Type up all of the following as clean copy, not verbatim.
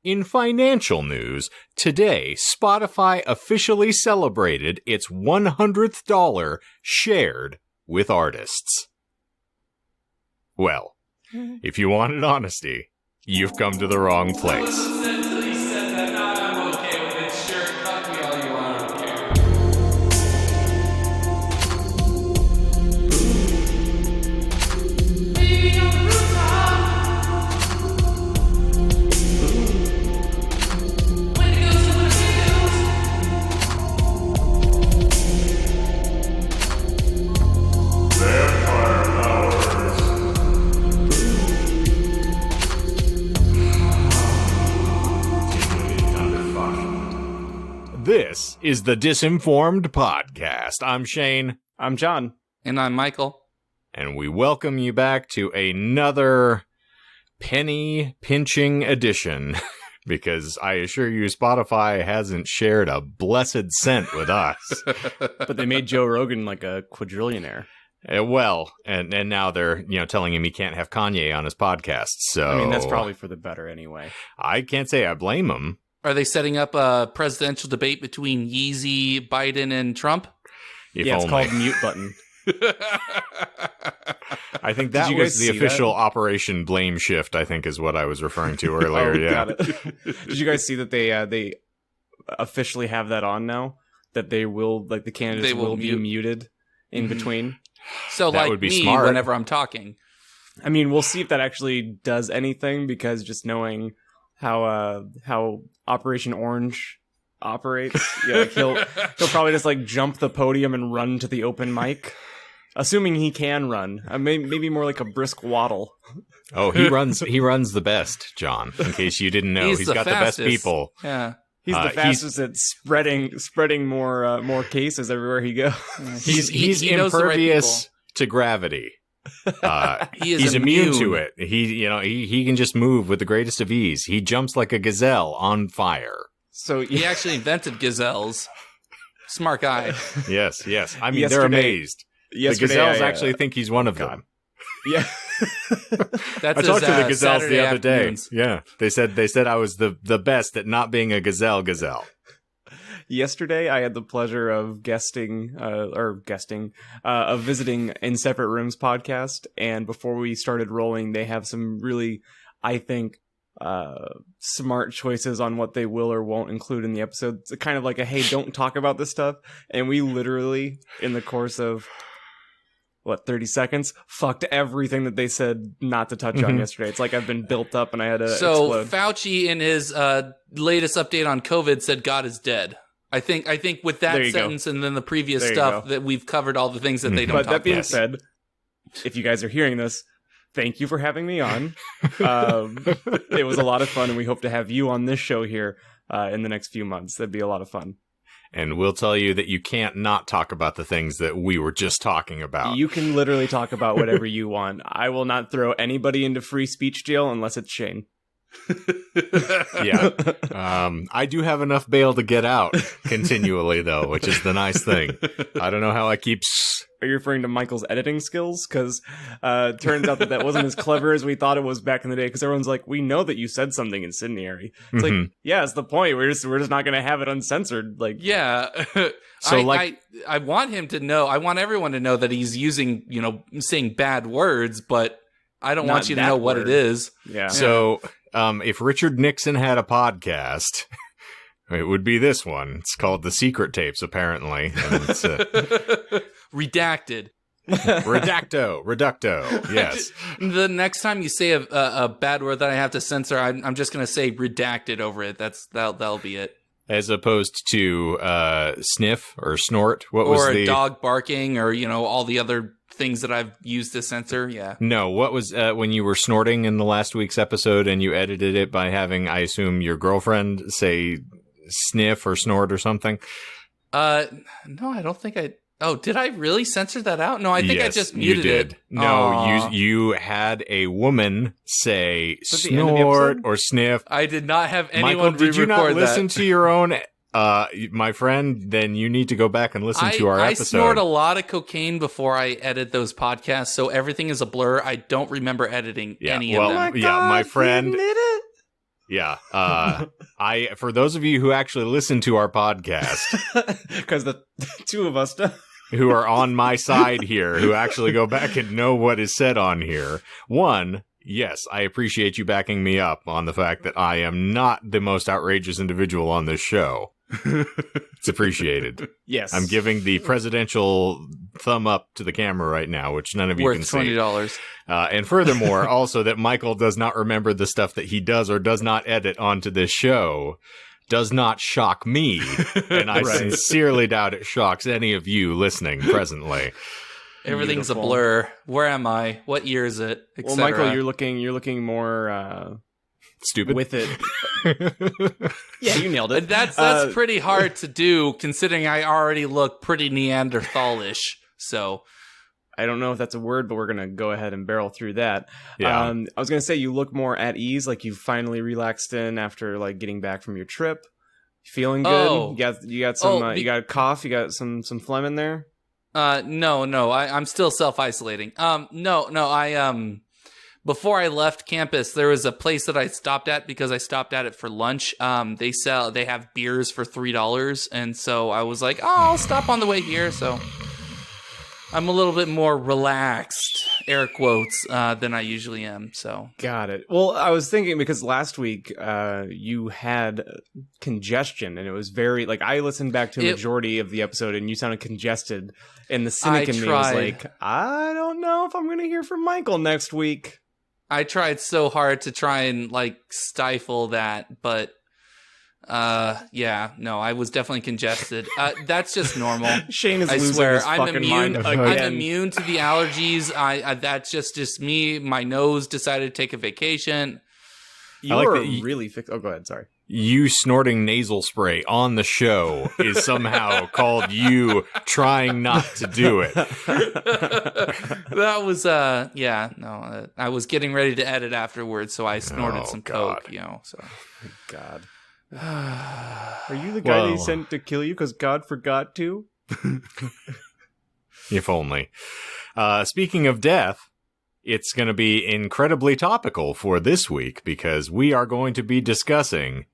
In financial news, today, Spotify officially celebrated its $100th shared with artists. Well, if you wanted honesty, you've come to the wrong place. This is the Disinformed podcast. I'm Shane. I'm John. And I'm Michael. And we welcome you back to another penny-pinching edition, because I assure you Spotify hasn't shared a blessed cent with us. But they made Joe Rogan like a quadrillionaire. Well, and now they're telling him he can't have Kanye on his podcast. So I mean, that's probably for the better anyway. I can't say I blame him. Are they setting up a presidential debate between Yeezy, Biden, and Trump? It's called Mute Button. I think that was the official Operation Blame Shift, I think is what I was referring to earlier. Yeah. Got it. Did you guys see that they officially have that on now? That they will, like, the candidates will be muted in between? So, that like would be me, smart. whenever I'm talking. I mean, we'll see if that actually does anything, because just knowing how Operation Orange operates, like he'll probably just like jump the podium and run to the open mic, assuming he can run. Maybe more like a brisk waddle. Oh, he runs the best, John. In case you didn't know, he's got fastest. the best people. Yeah. He's the fastest at spreading more cases everywhere he goes. He's he knows impervious the right to gravity. He's immune to it. He can just move with the greatest of ease. He jumps like a gazelle on fire. So He actually invented gazelles. Smart guy. Yes. I mean, they're amazed. The gazelles actually think he's one of them. Yeah. That's I talked to the gazelles Saturday the other day. afternoons. Yeah, they said I was the best at not being a gazelle. Yesterday, I had the pleasure of visiting In Separate Rooms podcast, and before we started rolling, they have some really, I think, smart choices on what they will or won't include in the episode. It's kind of like a, hey, don't talk about this stuff, and we literally, in the course of 30 seconds, fucked everything that they said not to touch on yesterday. It's like I've been built up and I had to explode. Fauci, in his latest update on COVID, said God is dead. I think with that sentence and then the previous stuff that we've covered all the things that they don't talk about. But that being said, if you guys are hearing this, thank you for having me on. It was a lot of fun, and we hope to have you on this show here in the next few months. That'd be a lot of fun. And we'll tell you that you can't not talk about the things that we were just talking about. You can literally talk about whatever you want. I will not throw anybody into free speech jail unless it's Shane. Yeah. I do have enough bail to get out continually, though, which is the nice thing. I don't know how I keep... Are you referring to Michael's editing skills? Because it turns out that wasn't as clever as we thought it was back in the day. Because everyone's like, we know that you said something incendiary. It's like, yeah, it's the point. We're just not going to have it uncensored. Like, yeah. So I want him to know. I want everyone to know that he's using, saying bad words, but I don't want you to know what it is. Yeah. So if Richard Nixon had a podcast, it would be this one. It's called The Secret Tapes, apparently. And it's, Redacted. Reducto, yes. The next time you say a bad word that I have to censor, I'm just going to say redacted over it. That'll be it. As opposed to sniff or snort. Or a dog barking, or all the other things that I've used to censor. Yeah. No, what was when you were snorting in the last week's episode and you edited it by having, I assume, your girlfriend say sniff or snort or something? No, I don't think I... Oh, did I really censor that out? No, I think I just muted it. No, you had a woman say snort or sniff. I did not have anyone Michael, did you not listen that. to your own, my friend? Then you need to go back and listen to our episode. I snort a lot of cocaine before I edit those podcasts, so everything is a blur. I don't remember editing any of them. Yeah, my friend... Yeah. For those of you who actually listen to our podcast, because the two of us do. who are on my side here, who actually go back and know what is said on here, one, yes, I appreciate you backing me up on the fact that I am not the most outrageous individual on this show. It's appreciated. Yes. I'm giving the presidential thumb up to the camera right now, which none of you can see. Worth $20. And furthermore, also that Michael does not remember the stuff that he does or does not edit onto this show does not shock me. And I sincerely doubt it shocks any of you listening presently. Everything's Beautiful. a blur. Where am I? What year is it? Well, Michael, you're looking more stupid with it. Yeah, you nailed it. That's pretty hard to do, considering I already look pretty Neanderthalish. So I don't know if that's a word, but we're gonna go ahead and barrel through that. Yeah. I was gonna say you look more at ease, like you finally relaxed in after like getting back from your trip. Feeling good? Oh. You got some you got a cough, you got some phlegm in there? No, I'm still self-isolating. Before I left campus, there was a place that I stopped at because I stopped at it for lunch. They have beers for $3, and so I was like, I'll stop on the way here. So I'm a little bit more relaxed, air quotes, than I usually am. So got it. Well, I was thinking because last week you had congestion, and it was very like I listened back to a majority of the episode, and you sounded congested. And the cynic in me was like, I don't know if I'm going to hear from Michael next week. I tried so hard to try and like stifle that, but I was definitely congested. That's just normal. Shane is losing his fucking mind again. I'm immune to the allergies. That's just me. My nose decided to take a vacation. You're really fixed. Oh, go ahead. Sorry. You snorting nasal spray on the show is somehow called you trying not to do it. That was, I was getting ready to edit afterwards, so I snorted some coke, so. God. Are you the guy they sent to kill you because God forgot to? If only. Speaking of death, it's going to be incredibly topical for this week because we are going to be discussing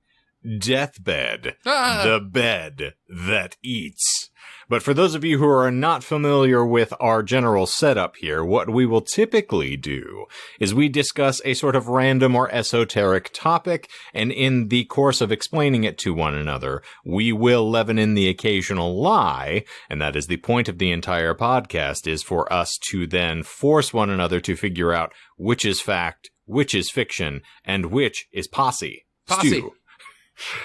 Deathbed, the bed that eats. But for those of you who are not familiar with our general setup here, what we will typically do is we discuss a sort of random or esoteric topic, and in the course of explaining it to one another, we will leaven in the occasional lie, and that is the point of the entire podcast, is for us to then force one another to figure out which is fact, which is fiction, and which is posse. Stew.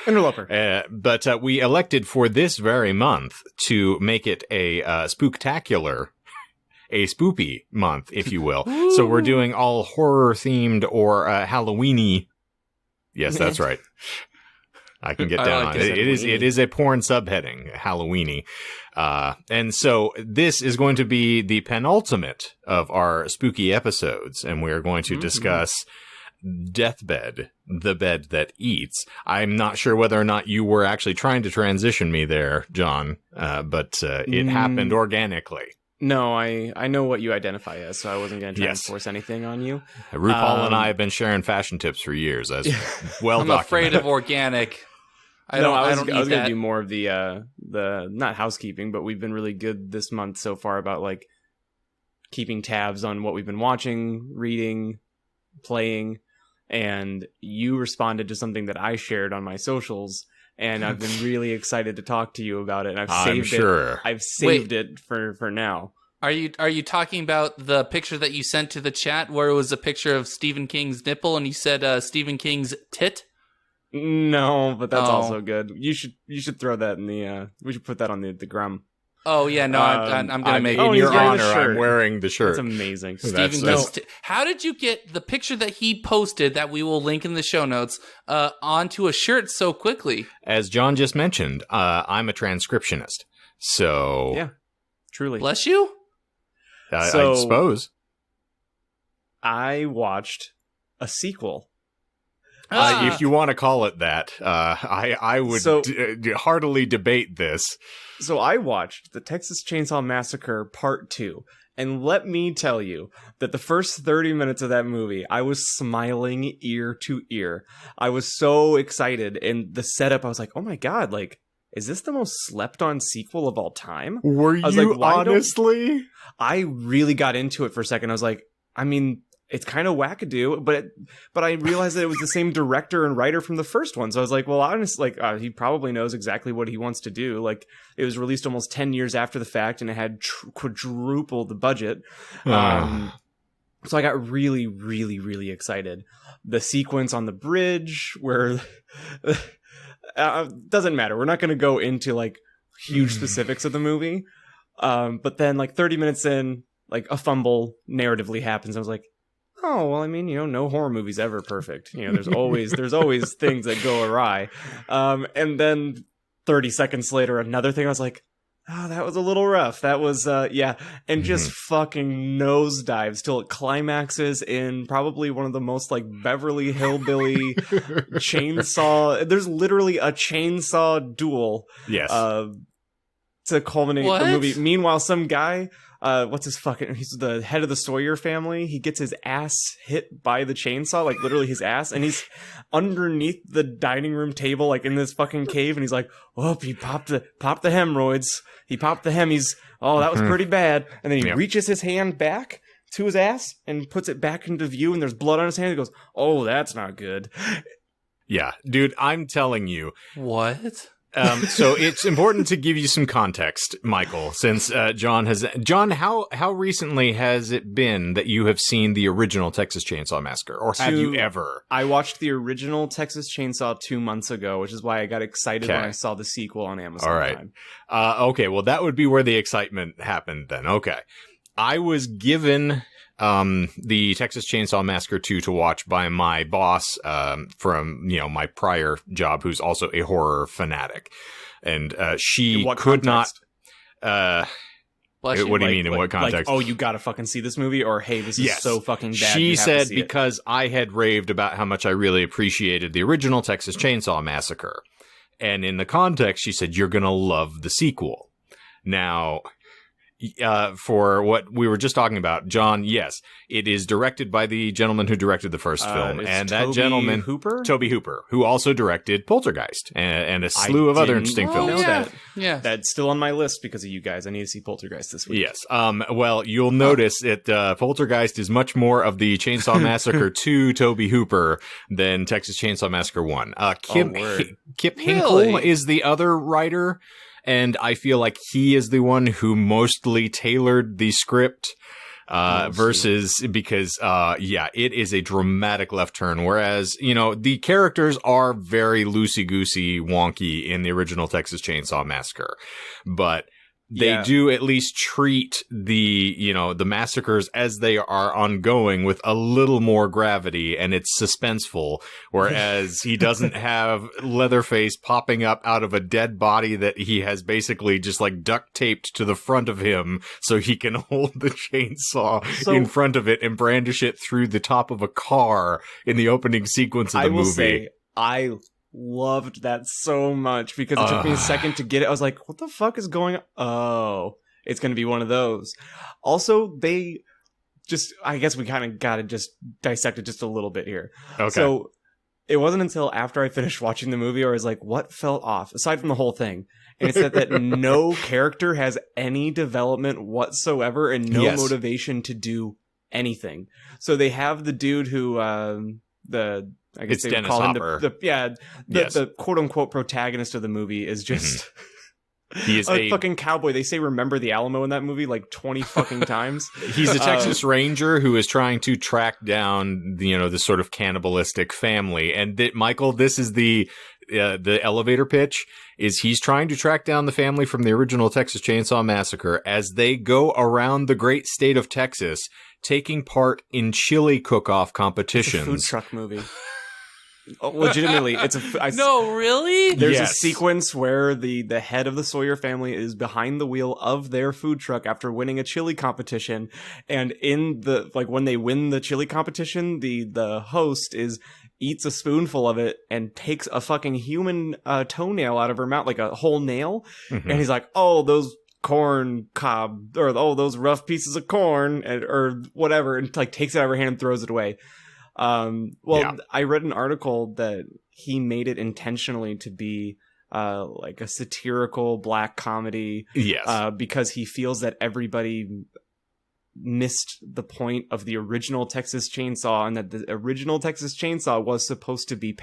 Interloper. But we elected for this very month to make it a spooktacular, a spoopy month, if you will. So we're doing all horror-themed or Halloween-y. Yes, that's right. I can get down on it. It is a porn subheading, Halloween-y. And so this is going to be the penultimate of our spooky episodes, and we are going to discuss Deathbed, the bed that eats. I'm not sure whether or not you were actually trying to transition me there, John, but it happened organically. No, I know what you identify as, so I wasn't going to try and force anything on you. RuPaul and I have been sharing fashion tips for years. As well, I'm afraid of organic. I was going to do more of the not housekeeping, but we've been really good this month so far about like keeping tabs on what we've been watching, reading, playing. And you responded to something that I shared on my socials, and I've been really excited to talk to you about it. And I've saved it for now. Are you talking about the picture that you sent to the chat where it was a picture of Stephen King's nipple and you said Stephen King's tit? No, but that's also good. You should throw that in the. We should put that on the gram. Oh yeah, no, I'm gonna make it. In your honor, I'm wearing the shirt. It's amazing. How did you get the picture that he posted that we will link in the show notes onto a shirt so quickly? As John just mentioned, I'm a transcriptionist, so yeah, truly. Bless you. I suppose. I watched a sequel. If you want to call it that, I would heartily debate this. So I watched the Texas Chainsaw Massacre Part 2. And let me tell you that the first 30 minutes of that movie, I was smiling ear to ear. I was so excited. And the setup, I was like, oh my God, like, is this the most slept on sequel of all time? Were you honestly? I really got into it for a second. I was like, I mean, it's kind of wackadoo, but I realized that it was the same director and writer from the first one. So I was like, well, honestly, like, he probably knows exactly what he wants to do. Like, it was released almost 10 years after the fact, and it had quadrupled the budget. So I got really, really, really excited. The sequence on the bridge where doesn't matter. We're not going to go into like huge specifics of the movie. But then like 30 minutes in, like a fumble narratively happens. I was like, oh, well, I mean, you know, no horror movie's ever perfect. You know, there's always things that go awry. And then 30 seconds later, another thing, I was like, oh, that was a little rough. That was, yeah. And just fucking nosedives till it climaxes in probably one of the most like Beverly Hillbilly chainsaw. There's literally a chainsaw duel. Yes. To culminate the movie. Meanwhile, some guy, he's the head of the Sawyer family. He gets his ass hit by the chainsaw, like literally his ass, and he's underneath the dining room table, like in this fucking cave, and he's like, oh, he popped the hemorrhoids. He popped the hemis. Oh, that was pretty bad. And then he reaches his hand back to his ass and puts it back into view, and there's blood on his hand. He goes, oh, that's not good. Yeah, dude, I'm telling you. What? So it's important to give you some context, Michael, since John, how recently has it been that you have seen the original Texas Chainsaw Massacre, or have you ever? I watched the original Texas Chainsaw 2 months ago, which is why I got excited when I saw the sequel on Amazon. All right. Okay, well, that would be where the excitement happened then. Okay. I was given the Texas Chainsaw Massacre 2 to watch by my boss from, you know, my prior job, who's also a horror fanatic. And she could context? not... what do you mean, in what context? Like, oh, you gotta fucking see this movie? Or, hey, this is so fucking bad. She said because I had raved about how much I really appreciated the original Texas Chainsaw Massacre. And in the context, she said, you're gonna love the sequel. Now... for what we were just talking about, John, yes, it is directed by the gentleman who directed the first film, and that gentleman, Toby Hooper, who also directed Poltergeist and a slew of other interesting films. Yeah, that's still on my list because of you guys. I need to see Poltergeist this week. Yes. Well, you'll notice that Poltergeist is much more of the Chainsaw Massacre 2 Toby Hooper than Texas Chainsaw Massacre 1. Kip Hinkle is the other writer. And I feel like he is the one who mostly tailored the script, versus because, it is a dramatic left turn. Whereas, you know, the characters are very loosey-goosey wonky in the original Texas Chainsaw Massacre. But they do at least treat the, you know, the massacres as they are ongoing with a little more gravity, and it's suspenseful. Whereas he doesn't have Leatherface popping up out of a dead body that he has basically just like duct taped to the front of him so he can hold the chainsaw in front of it and brandish it through the top of a car in the opening sequence of the movie. I will say, I loved that so much because it took me a second to get it. I was like, what the fuck is going on? Oh, it's going to be one of those. Also, I guess we kind of got to just dissect it just a little bit here. Okay. So it wasn't until after I finished watching the movie where I was like, what felt off? Aside from the whole thing. And it's that no character has any development whatsoever and no motivation to do anything. So they have the dude who, I guess it's they Dennis would call Hopper. him the quote-unquote protagonist of the movie is just he is a fucking cowboy. They say remember the Alamo in that movie like 20 fucking times. He's a Texas Ranger who is trying to track down, you know, this sort of cannibalistic family. And Michael, this is the elevator pitch, is he's trying to track down the family from the original Texas Chainsaw Massacre as they go around the great state of Texas, taking part in chili cook-off competitions. It's a food truck movie. Legitimately, no, really? There's a sequence where the head of the Sawyer family is behind the wheel of their food truck after winning a chili competition, and in the when they win the chili competition, the host eats a spoonful of it and takes a fucking human toenail out of her mouth, like a whole nail, and he's like, "Oh, those corn cob, or oh, those rough pieces of corn, or whatever, and like takes it out of her hand and throws it away. I read an article that he made it intentionally to be like a satirical black comedy. Yes. Because he feels that everybody missed the point of the original Texas Chainsaw, and that the original Texas Chainsaw was supposed to be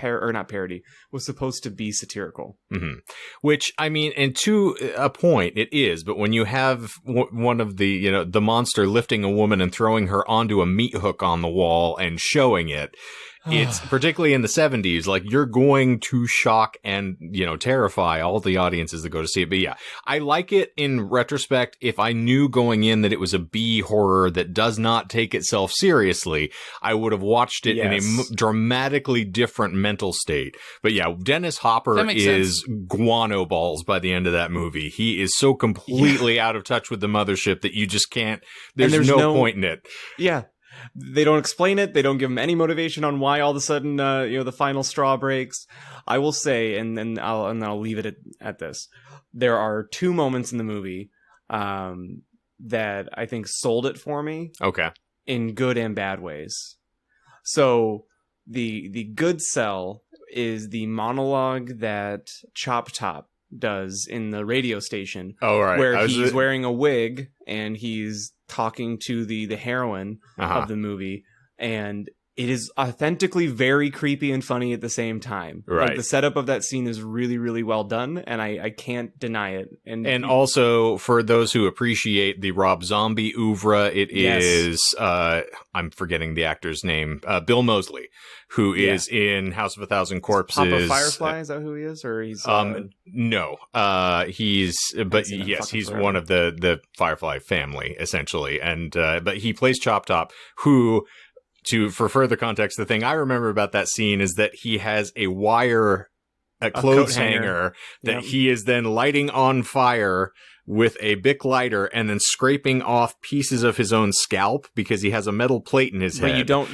was supposed to be satirical. Mm-hmm. Which, I mean, and to a point, it is. But when you have one of the, the monster lifting a woman and throwing her onto a meat hook on the wall and showing it, it's particularly in the 70s, like you're going to shock and, terrify all the audiences that go to see it. But yeah, I like it in retrospect. If I knew going in that it was a B horror that does not take itself seriously, I would have watched it in a dramatically different mental state. But yeah, Dennis Hopper is guano balls by the end of that movie. He is so completely out of touch with the mothership that you just can't, there's no point in it. Yeah. They don't explain it. They don't give him any motivation on why all of a sudden, the final straw breaks. I will say, and then I'll leave it at this. There are 2 moments in the movie that I think sold it for me. Okay. In good and bad ways. So the good sell is the monologue that Chop Top does in the radio station. Oh, right. Where he's wearing a wig and he's talking to the heroine of the movie, and it is authentically very creepy and funny at the same time. Right. Like, the setup of that scene is really, really well done, and I can't deny it. And also, for those who appreciate the Rob Zombie oeuvre, it is, I'm forgetting the actor's name, Bill Moseley, who is in House of a Thousand Corpses. Papa Firefly, is that who he is? Or he's... No. He's one of the Firefly family, essentially. And, but he plays Chop Top, who... For further context, the thing I remember about that scene is that he has a clothes hanger that he is then lighting on fire with a Bic lighter and then scraping off pieces of his own scalp because he has a metal plate in his head. But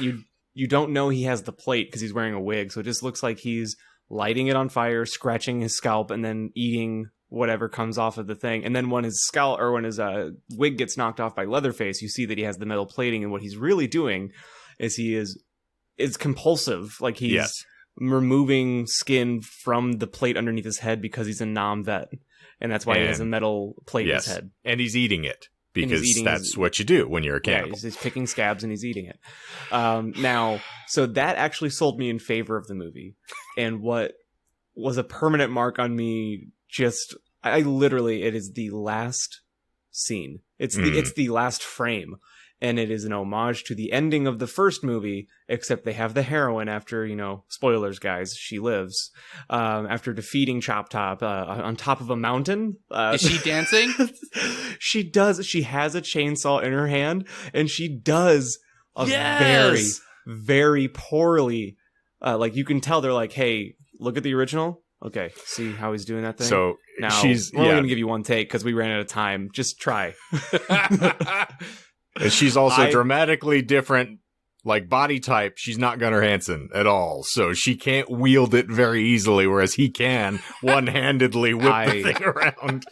you don't know he has the plate because he's wearing a wig, so it just looks like he's lighting it on fire, scratching his scalp, and then eating whatever comes off of the thing. And then when his wig gets knocked off by Leatherface, you see that he has the metal plating, and what he's really doing is it's compulsive. Like, he's removing skin from the plate underneath his head because he's a vet, and that's why he has a metal plate in his head. And he's eating it because that's what you do when you're a cannibal. Yeah, he's picking scabs and he's eating it. Now, so that actually sold me in favor of the movie, and what was a permanent mark on me, I literally, it is the last scene. It's the last frame. And it is an homage to the ending of the first movie, except they have the heroine after, spoilers, guys, she lives, after defeating Chop Top on top of a mountain. Is she dancing? She does. She has a chainsaw in her hand, and she does a very, very poorly, like, you can tell they're like, hey, look at the original. Okay, see how he's doing that thing? So now, we're only going to give you one take because we ran out of time. Just try. And she's also dramatically different, like, body type. She's not Gunnar Hansen at all, so she can't wield it very easily, whereas he can one-handedly whip the thing around.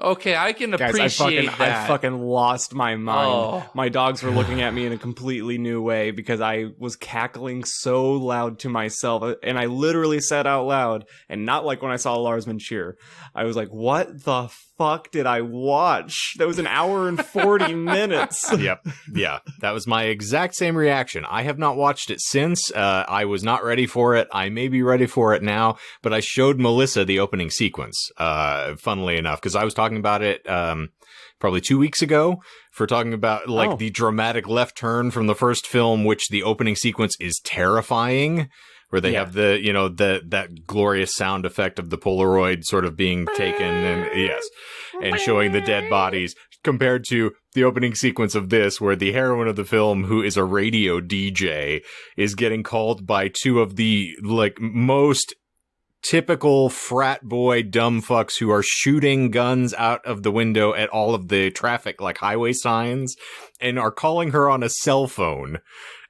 Okay, I can appreciate that. I fucking lost my mind. Oh. My dogs were looking at me in a completely new way because I was cackling so loud to myself. And I literally said out loud, and not like when I saw Lars von Trier, I was like, what the fuck did I watch? That was an hour and 40 minutes. Yep. Yeah. That was my exact same reaction. I have not watched it since. I was not ready for it. I may be ready for it now, but I showed Melissa the opening sequence, funnily enough, because I was talking about it probably 2 weeks ago for talking about the dramatic left turn from the first film, which the opening sequence is terrifying, where they have that glorious sound effect of the Polaroid sort of being taken and showing the dead bodies, compared to the opening sequence of this, where the heroine of the film, who is a radio DJ, is getting called by 2 of the most typical frat boy dumb fucks who are shooting guns out of the window at all of the traffic, like highway signs, and are calling her on a cell phone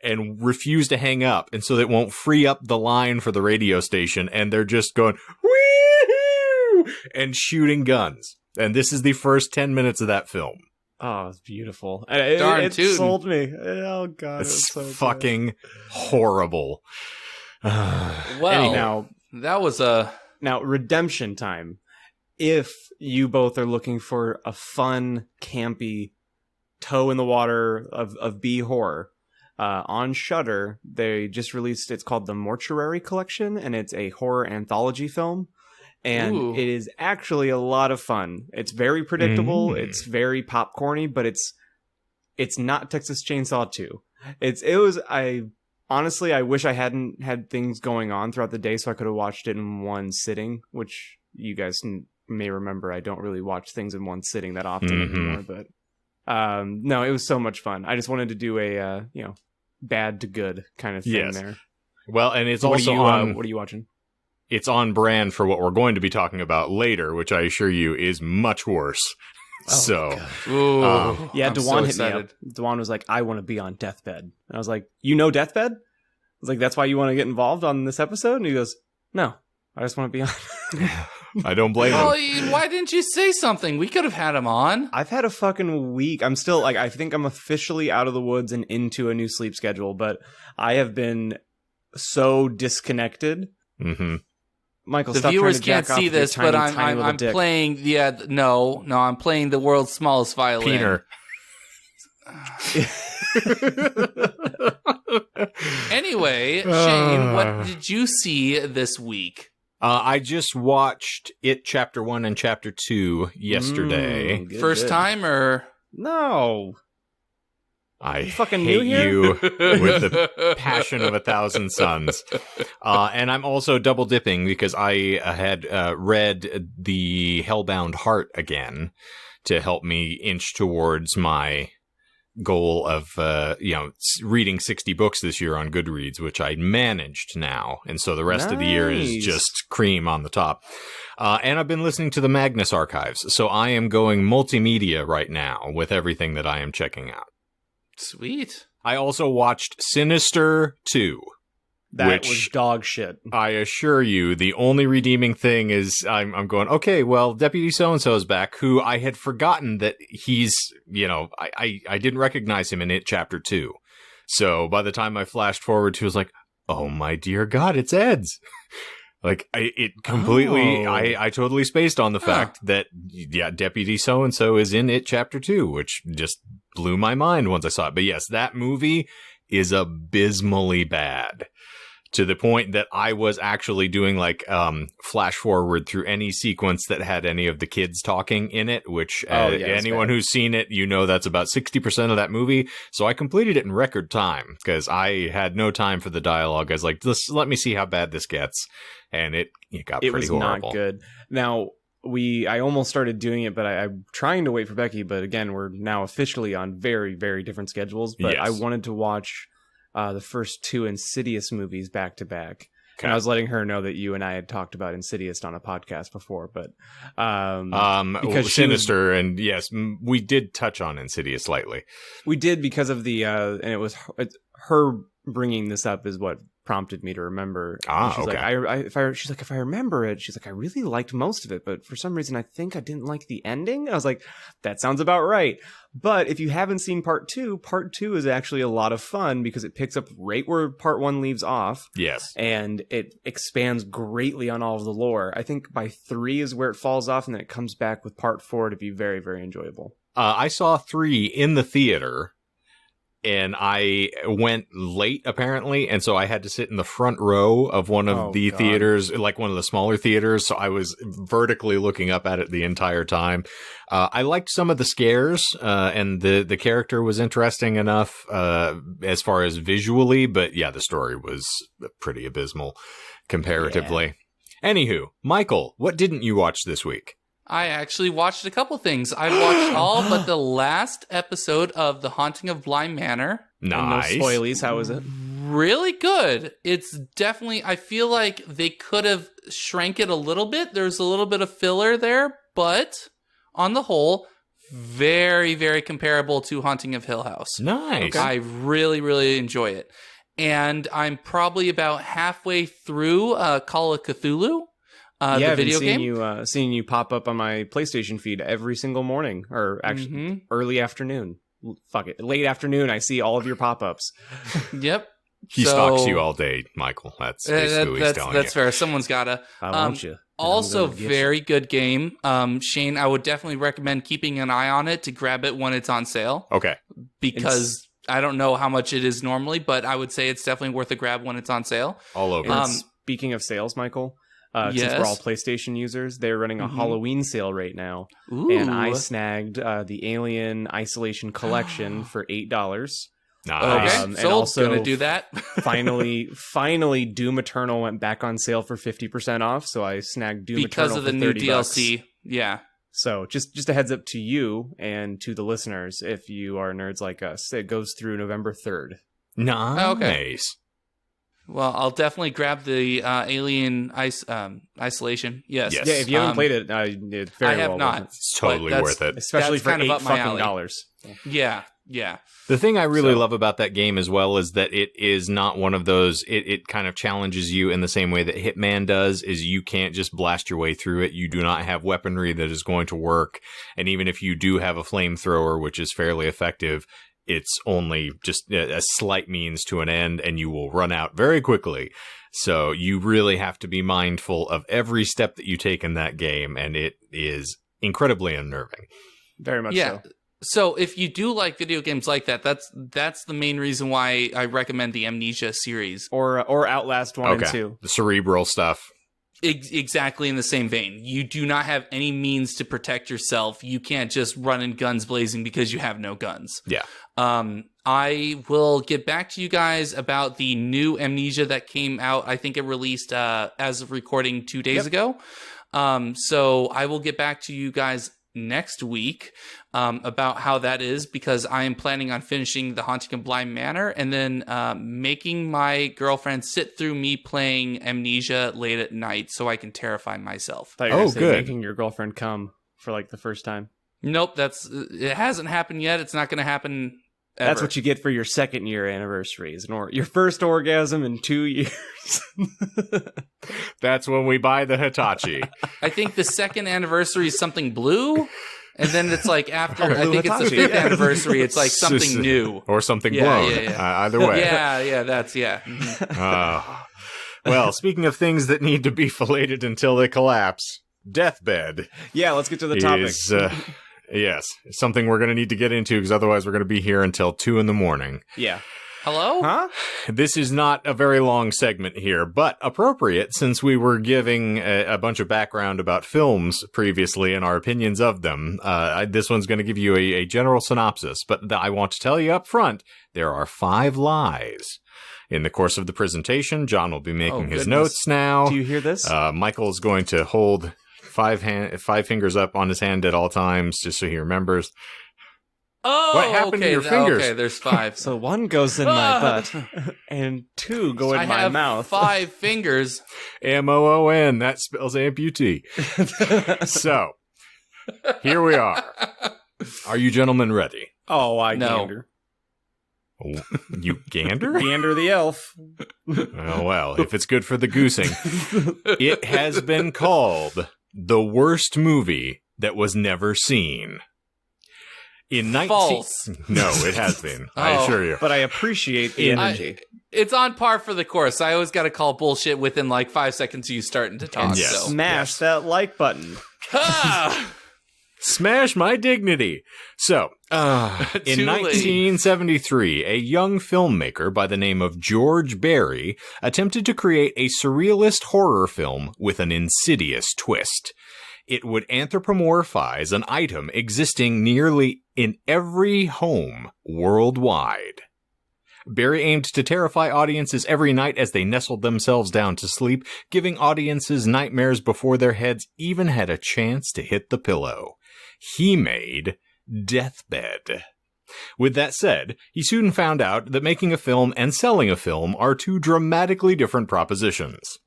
and refuse to hang up. And so that won't free up the line for the radio station. And they're just going, wee-hoo! And shooting guns. And this is the first 10 minutes of that film. Oh, it's beautiful. Darn it tootin'. sold me. Oh, God. It's so fucking horrible. Well, that was a... Now, redemption time. If you both are looking for a fun, campy, toe in the water of B horror, on Shudder, they just released, it's called the Mortuary Collection, and it's a horror anthology film. And it is actually a lot of fun. It's very predictable. It's very popcorny, but it's not Texas Chainsaw 2. Honestly, I wish I hadn't had things going on throughout the day so I could have watched it in one sitting, which you guys may remember. I don't really watch things in one sitting that often anymore, but no, it was so much fun. I just wanted to do a bad to good kind of thing there. Well, and it's what also what are you watching? It's on brand for what we're going to be talking about later, which I assure you is much worse. Yeah, I'm Dewan so hit excited. me up. Dewan was like, I want to be on Deathbed. And I was like, you know Deathbed? I was like, that's why you want to get involved on this episode? And he goes, no, I just want to be on. I don't blame him. Well, why didn't you say something? We could have had him on. I've had a fucking week. I'm still like, I think I'm officially out of the woods and into a new sleep schedule, but I have been so disconnected. Mm-hmm. Michael, The stop viewers trying to can't see this, but I'm playing. Yeah, no, I'm playing the world's smallest violin. Anyway, Shane, what did you see this week? I just watched It Chapter 1 and Chapter 2 yesterday. First time or no? I fucking hate new here? you with the passion of 1,000 suns. And I'm also double dipping because I had read The Hellbound Heart again to help me inch towards my goal of reading 60 books this year on Goodreads, which I managed now. And so the rest of the year is just cream on the top. And I've been listening to the Magnus Archives. So I am going multimedia right now with everything that I am checking out. Sweet. I also watched Sinister 2. That was dog shit. I assure you, the only redeeming thing is I'm going, okay, well, Deputy So-and-so is back, who I had forgotten that he's, I didn't recognize him in It Chapter 2. So by the time I flashed forward to, I was like, oh my dear God, it's Ed's. Like, I totally spaced on the fact that, Deputy So-and-so is in It Chapter 2, which just blew my mind once I saw it. But yes, that movie is abysmally bad. To the point that I was actually doing flash forward through any sequence that had any of the kids talking in it, which anyone who's seen it, that's about 60% of that movie. So I completed it in record time because I had no time for the dialogue. I was like, let me see how bad this gets. And it got pretty horrible. It was not good. Now, I almost started doing it, but I'm trying to wait for Becky. But again, we're now officially on very, very different schedules. But yes. I wanted to watch the first two Insidious movies back to back. Okay. And I was letting her know that you and I had talked about Insidious on a podcast before, but because Sinister and yes, we did touch on Insidious slightly. We did because of the and it's her bringing this up is what prompted me to remember. She's okay. Like, if I remember it, she's like, I really liked most of it, but for some reason I think I didn't like the ending. I was like, that sounds about right. But if you haven't seen part two is actually a lot of fun because it picks up right where part one leaves off. Yes. And it expands greatly on all of the lore. I think by 3 is where it falls off, and then it comes back with part 4 to be very, very enjoyable. I saw 3 in the theater. And I went late, apparently, and so I had to sit in the front row of one of the theaters, like one of the smaller theaters, so I was vertically looking up at it the entire time. I liked some of the scares, and the character was interesting enough as far as visually, but yeah, the story was pretty abysmal comparatively. Yeah. Anywho, Michael, what didn't you watch this week? I actually watched a couple things. I watched all but the last episode of The Haunting of Bly Manor. Nice. No spoilies. How is it? Really good. It's definitely, I feel like they could have shrank it a little bit. There's a little bit of filler there, but on the whole, very, very comparable to Haunting of Hill House. Nice. Okay. I really, really enjoy it. And I'm probably about halfway through Call of Cthulhu. Yeah, the video game. Seeing you pop up on my PlayStation feed every single morning, or actually early afternoon. Fuck it, late afternoon. I see all of your pop-ups. Yep. He stalks you all day, Michael. That's basically what he's telling you. That's fair. Someone's gotta. Won't you? Also, very good game. Shane, I would definitely recommend keeping an eye on it to grab it when it's on sale. Okay. Because I don't know how much it is normally, but I would say it's definitely worth a grab when it's on sale. All over. Speaking of sales, Michael, yes. since we're all PlayStation users, they're running a Halloween sale right now. Ooh. And I snagged the Alien Isolation Collection for $8. Nice. Okay, so also gonna do that. finally, Doom Eternal went back on sale for 50% off, so I snagged Doom because Eternal of the for new $30. DLC. Yeah. So just a heads up to you and to the listeners, if you are nerds like us, it goes through November 3rd. Nice. Okay. Well, I'll definitely grab the Alien Isolation. Yes. Yeah, if you haven't played it, it's very I have well not. It's totally worth it. Especially for kind of $8 up my fucking alley. dollars. Yeah. The thing I really love about that game as well is that it is not one of those, it kind of challenges you in the same way that Hitman does, is you can't just blast your way through it. You do not have weaponry that is going to work. And even if you do have a flamethrower, which is fairly effective, it's only just a slight means to an end, and you will run out very quickly. So you really have to be mindful of every step that you take in that game, and it is incredibly unnerving. Very much so. So if you do like video games like that, that's the main reason why I recommend the Amnesia series. Or Outlast 1 and 2. The cerebral stuff. Exactly in the same vein. You do not have any means to protect yourself. You can't just run in guns blazing because you have no guns. Yeah. I will get back to you guys about the new Amnesia that came out. I think it released as of recording 2 days ago. So I will get back to you guys next week about how that is, because I am planning on finishing The Haunting of Bly Manor and then making my girlfriend sit through me playing Amnesia late at night so I can terrify myself. I thought you were gonna say making your girlfriend come for like the first time. Nope, it hasn't happened yet. It's not going to happen ever. That's what you get for your second year anniversary, is your first orgasm in 2 years. That's when we buy the Hitachi. I think the second anniversary is something blue, and then it's like after, I think Hitachi. it's the fifth anniversary, it's like something new. Or something blown. Either way. Well, speaking of things that need to be filleted until they collapse, deathbed. Yeah, let's get to the topic. Yes, something we're going to need to get into, because otherwise we're going to be here until 2 a.m. Yeah. Hello? Huh? This is not a very long segment here, but appropriate since we were giving a bunch of background about films previously and our opinions of them. This one's going to give you a general synopsis, but I want to tell you up front, there are 5 lies. In the course of the presentation, John will be making his notes now. Do you hear this? Michael is going to hold 5 fingers up on his hand at all times, just so he remembers. Oh, what happened to your fingers? Okay, there's 5. So 1 goes in my butt, and 2 go in my mouth. 5 fingers. M-O-O-N, that spells amputee. So, here we are. Are you gentlemen ready? Oh, No. gander. You gander? Gander the elf. Oh, well, if it's good for the goosing. It has been called the worst movie that was never seen. False. No, it has been. I assure you. But I appreciate the energy. It's on par for the course. I always got to call bullshit within like 5 seconds of you starting to talk. Yes. So. Smash that like button. Smash my dignity. So, in 1973, a young filmmaker by the name of George Barry attempted to create a surrealist horror film with an insidious twist. It would anthropomorphize an item existing nearly in every home worldwide. Barry aimed to terrify audiences every night as they nestled themselves down to sleep, giving audiences nightmares before their heads even had a chance to hit the pillow. He made Deathbed. With that said, he soon found out that making a film and selling a film are 2 dramatically different propositions.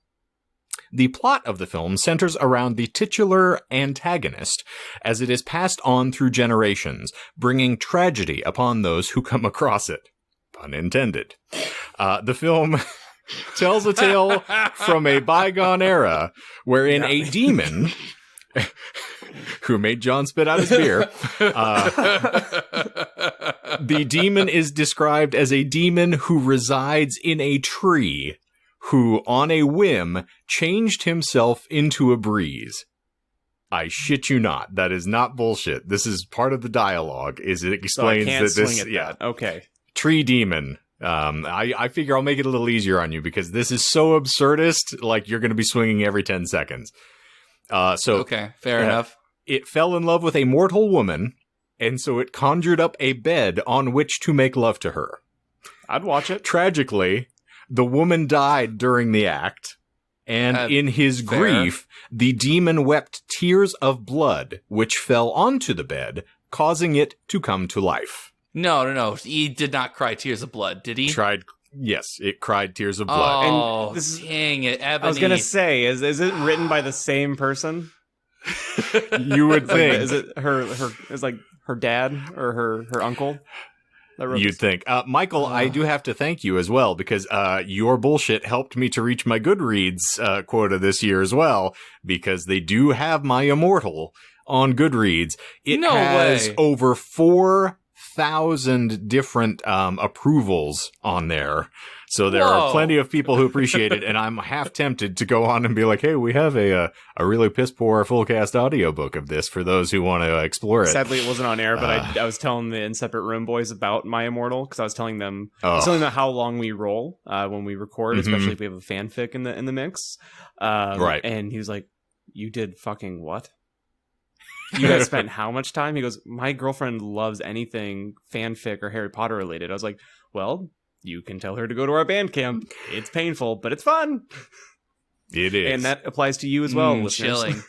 The plot of the film centers around the titular antagonist, as it is passed on through generations, bringing tragedy upon those who come across it. Pun intended. The film tells a tale from a bygone era wherein a demon who made John spit out his beer. The demon is described as a demon who resides in a tree, who, on a whim, changed himself into a breeze. I shit you not. That is not bullshit. This is part of the dialogue. It explains that this, Okay. Tree demon. I figure I'll make it a little easier on you because this is so absurdist. Like you're going to be swinging every 10 seconds. Okay, fair enough. It fell in love with a mortal woman, and so it conjured up a bed on which to make love to her. I'd watch it. Tragically, the woman died during the act. And in his grief, the demon wept tears of blood, which fell onto the bed, causing it to come to life. No. He did not cry tears of blood, did he? Yes, it cried tears of blood. Oh, and this is, dang it, Ebony. I was going to say, is it written by the same person? You would think. Is it is like her dad or her uncle? You'd think. Michael, I do have to thank you as well, because your bullshit helped me to reach my Goodreads quota this year as well, because they do have my Immortal on Goodreads. It has over 4,000 different approvals on there. So there are plenty of people who appreciate it, and I'm half tempted to go on and be like, hey, we have a really piss-poor full-cast audiobook of this for those who want to explore it. Sadly, it wasn't on air, but I was telling the In Separate Room boys about My Immortal, because I was telling them how long we roll when we record, especially if we have a fanfic in the mix. Right. And he was like, you did fucking what? You guys spent how much time? He goes, my girlfriend loves anything fanfic or Harry Potter related. I was like, well, you can tell her to go to our Bandcamp. It's painful, but it's fun. It is. And that applies to you as well, listeners. Chilling.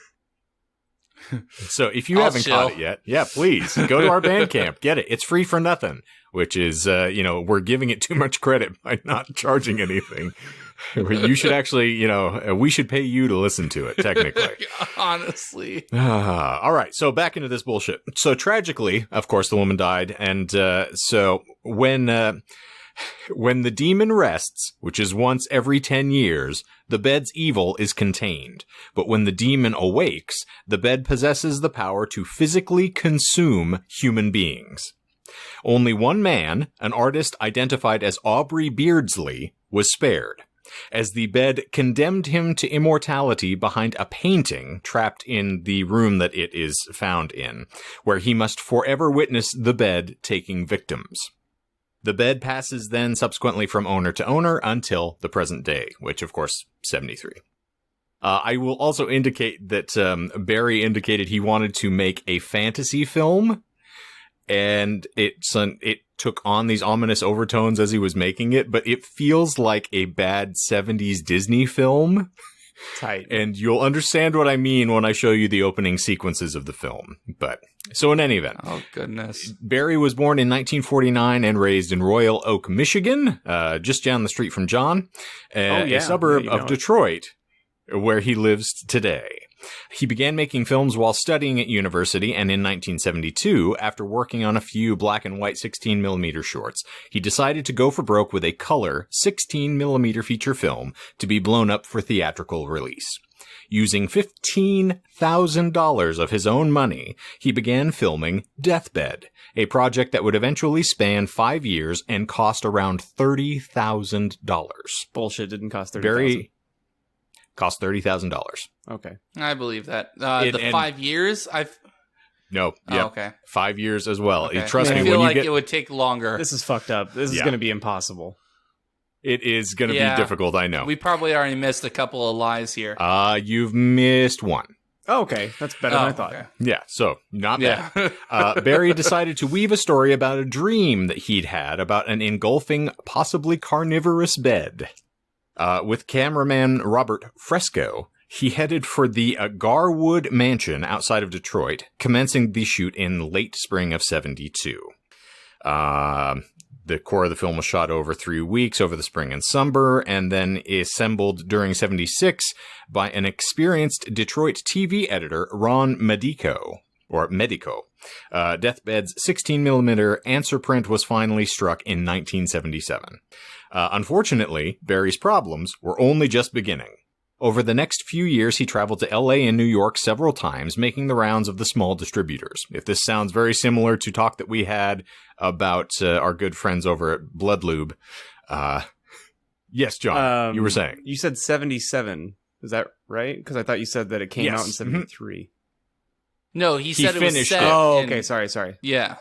So if you haven't caught it yet, please go to our Bandcamp. Get it. It's free for nothing, which is, we're giving it too much credit by not charging anything. You should actually, we should pay you to listen to it, technically. Honestly. All right. So back into this bullshit. So tragically, of course, the woman died. And so when the demon rests, which is once every 10 years, the bed's evil is contained. But when the demon awakes, the bed possesses the power to physically consume human beings. Only one man, an artist identified as Aubrey Beardsley, was spared, as the bed condemned him to immortality behind a painting trapped in the room that it is found in, where he must forever witness the bed taking victims. The bed passes then subsequently from owner to owner until the present day, which, of course, 73. I will also indicate that Barry indicated he wanted to make a fantasy film, and it took on these ominous overtones as he was making it, but it feels like a bad 70s Disney film. Tight. And you'll understand what I mean when I show you the opening sequences of the film. But so in any event. Oh, goodness. Barry was born in 1949 and raised in Royal Oak, Michigan, just down the street from John, a suburb of Detroit, where he lives today. He began making films while studying at university, and in 1972, after working on a few black and white 16mm shorts, he decided to go for broke with a color 16mm feature film to be blown up for theatrical release. Using $15,000 of his own money, he began filming Deathbed, a project that would eventually span 5 years and cost around $30,000. Bullshit, didn't cost $30,000. Cost $30,000. Okay. I believe that. 5 years? No. Oh, okay. 5 years as well. Okay. Trust me, I feel like it would take longer. This is fucked up. This is going to be impossible. It is going to be difficult, I know. We probably already missed a couple of lies here. You've missed one. Oh, okay. That's better than I thought. Okay. Yeah, so not bad. Barry decided to weave a story about a dream that he'd had about an engulfing, possibly carnivorous bed. With cameraman Robert Fresco, he headed for the Garwood Mansion outside of Detroit, commencing the shoot in late spring of 72. The core of the film was shot over 3 weeks over the spring and summer, and then assembled during 76 by an experienced Detroit TV editor, Ron Medico. or Medico. Deathbed's 16mm answer print was finally struck in 1977. Unfortunately, Barry's problems were only just beginning. Over the next few years, he traveled to LA and New York several times, making the rounds of the small distributors. If this sounds very similar to talk that we had about our good friends over at Blood Lube, yes, John, you were saying. You said 77. Is that right? Because I thought you said that it came out in 73. No, he said it was finished set. it. Oh, okay. Sorry. Yeah.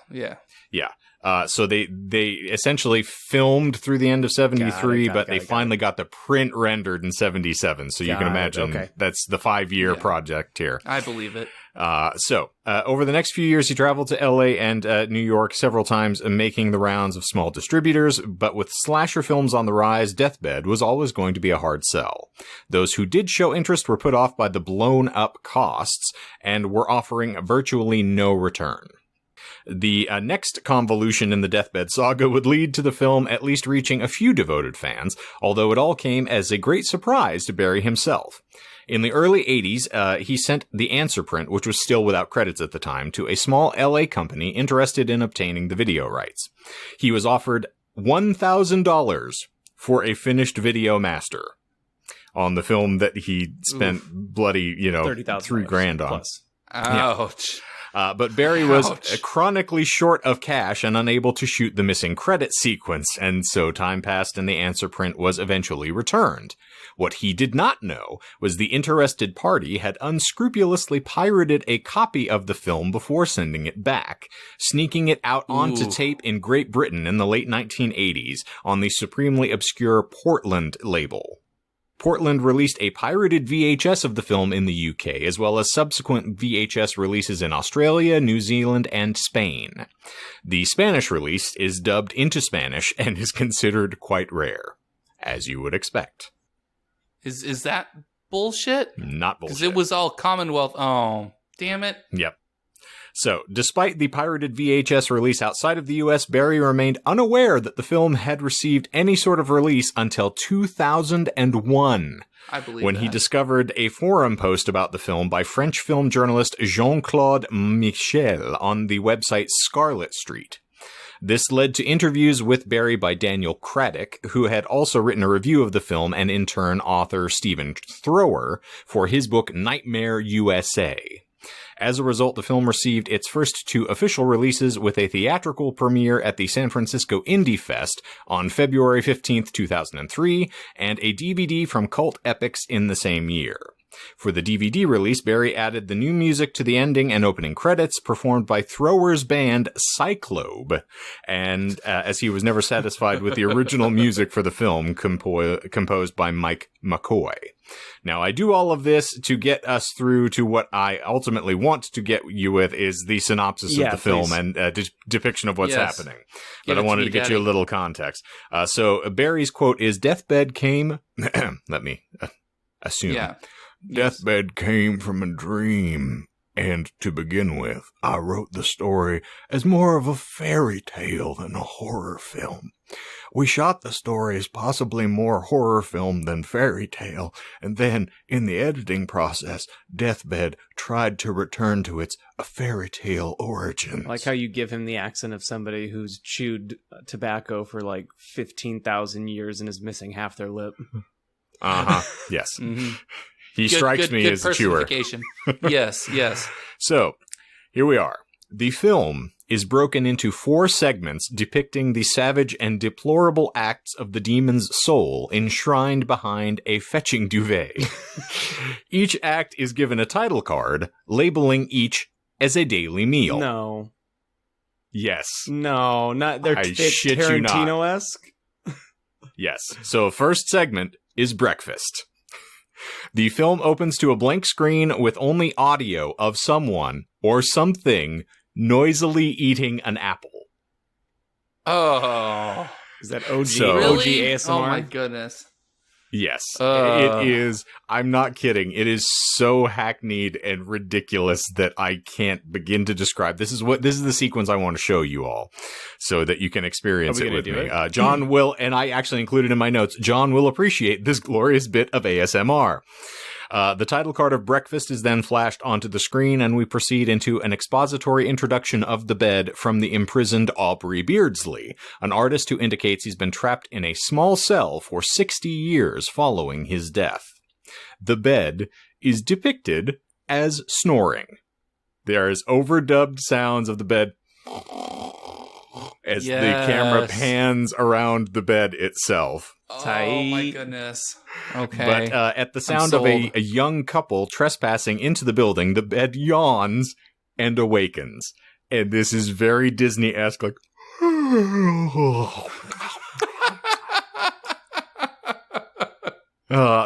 So they essentially filmed through the end of 73, but they finally got the print rendered in 77. So you can imagine that's the 5-year project here. I believe it. Over the next few years, he traveled to LA and New York several times, making the rounds of small distributors. But with slasher films on the rise, Deathbed was always going to be a hard sell. Those who did show interest were put off by the blown up costs and were offering virtually no return. The next convolution in the Deathbed saga would lead to the film at least reaching a few devoted fans, although it all came as a great surprise to Barry himself. In the early 80s, he sent the answer print, which was still without credits at the time, to a small LA company interested in obtaining the video rights. He was offered $1,000 for a finished video master on the film that he spent bloody, $30,000 on. Plus. Ouch. But Barry was chronically short of cash and unable to shoot the missing credit sequence, and so time passed and the answer print was eventually returned. What he did not know was the interested party had unscrupulously pirated a copy of the film before sending it back, sneaking it out onto tape in Great Britain in the late 1980s on the supremely obscure Portland label. Portland released a pirated VHS of the film in the UK, as well as subsequent VHS releases in Australia, New Zealand, and Spain. The Spanish release is dubbed into Spanish and is considered quite rare, as you would expect. Is that bullshit? Not bullshit. Because it was all Commonwealth. Oh, damn it. Yep. So, despite the pirated VHS release outside of the US, Barry remained unaware that the film had received any sort of release until 2001. I believe when he discovered a forum post about the film by French film journalist Jean-Claude Michel on the website Scarlet Street. This led to interviews with Barry by Daniel Craddock, who had also written a review of the film, and in turn author Stephen Thrower for his book Nightmare USA. As a result, the film received its first 2 official releases with a theatrical premiere at the San Francisco Indie Fest on February 15th, 2003, and a DVD from Cult Epics in the same year. For the DVD release, Barry added the new music to the ending and opening credits, performed by Thrower's band Cyclobe, and as he was never satisfied with the original music for the film, composed by Mike McCoy. Now, I do all of this to get us through to what I ultimately want to get you with, is the synopsis of the film and depiction of what's happening. But I wanted to get you a little context. So Barry's quote is, "Deathbed came..." Let me assume. Yeah. Deathbed came from a dream, and to begin with, I wrote the story as more of a fairy tale than a horror film. We shot the story as possibly more horror film than fairy tale, and then, in the editing process, Deathbed tried to return to its fairy tale origins. I like how you give him the accent of somebody who's chewed tobacco for like 15,000 years and is missing half their lip. Yes. Mm-hmm. He strikes me as a chewer. Yes. So, here we are. The film is broken into 4 segments depicting the savage and deplorable acts of the demon's soul enshrined behind a fetching duvet. Each act is given a title card, labeling each as a daily meal. No. Yes. No, not they're shit you not. Tarantino-esque. Yes. So, first segment is breakfast. The film opens to a blank screen with only audio of someone or something noisily eating an apple. Oh. Is that OG, really? OG ASMR? Oh my goodness. Yes. It is. I'm not kidding. It is so hackneyed and ridiculous that I can't begin to describe. This is the sequence I want to show you all so that you can experience it with me. John will, and I actually included in my notes, John will appreciate this glorious bit of ASMR. The title card of Breakfast is then flashed onto the screen, and we proceed into an expository introduction of the bed from the imprisoned Aubrey Beardsley, an artist who indicates he's been trapped in a small cell for 60 years following his death. The bed is depicted as snoring. There is overdubbed sounds of the bed as the camera pans around the bed itself. Oh my goodness. Okay. But at the sound of a young couple trespassing into the building, the bed yawns and awakens. And this is very Disney-esque, like...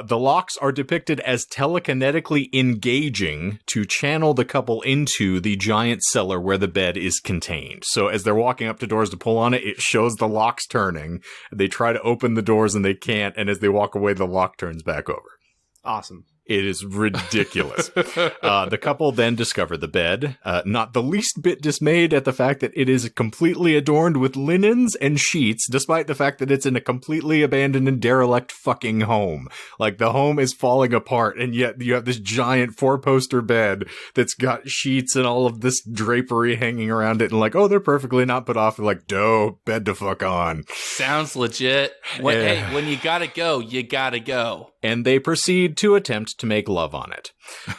The locks are depicted as telekinetically engaging to channel the couple into the giant cellar where the bed is contained. So as they're walking up to doors to pull on it, it shows the locks turning. They try to open the doors and they can't, and as they walk away, the lock turns back over. Awesome. It is ridiculous. The couple then discover the bed, not the least bit dismayed at the fact that it is completely adorned with linens and sheets, despite the fact that it's in a completely abandoned and derelict fucking home. Like, the home is falling apart, and yet you have this giant 4-poster bed that's got sheets and all of this drapery hanging around it, and like, oh, they're perfectly not put off. They're like, dope, bed to fuck on. Sounds legit. Hey, when you gotta go, you gotta go. And they proceed to attempt to make love on it.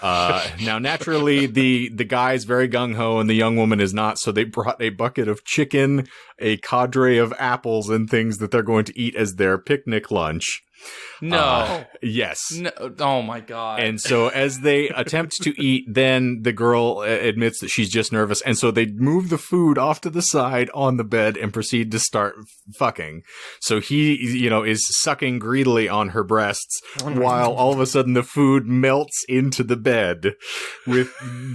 Now, naturally, the guy's very gung-ho and the young woman is not, so they brought a bucket of chicken, a cadre of apples, and things that they're going to eat as their picnic lunch. No. Yes. No. Oh my God. And so as they attempt to eat, then the girl admits that she's just nervous. And so they move the food off to the side on the bed and proceed to start fucking. So he, is sucking greedily on her breasts while all of a sudden the food melts into the bed with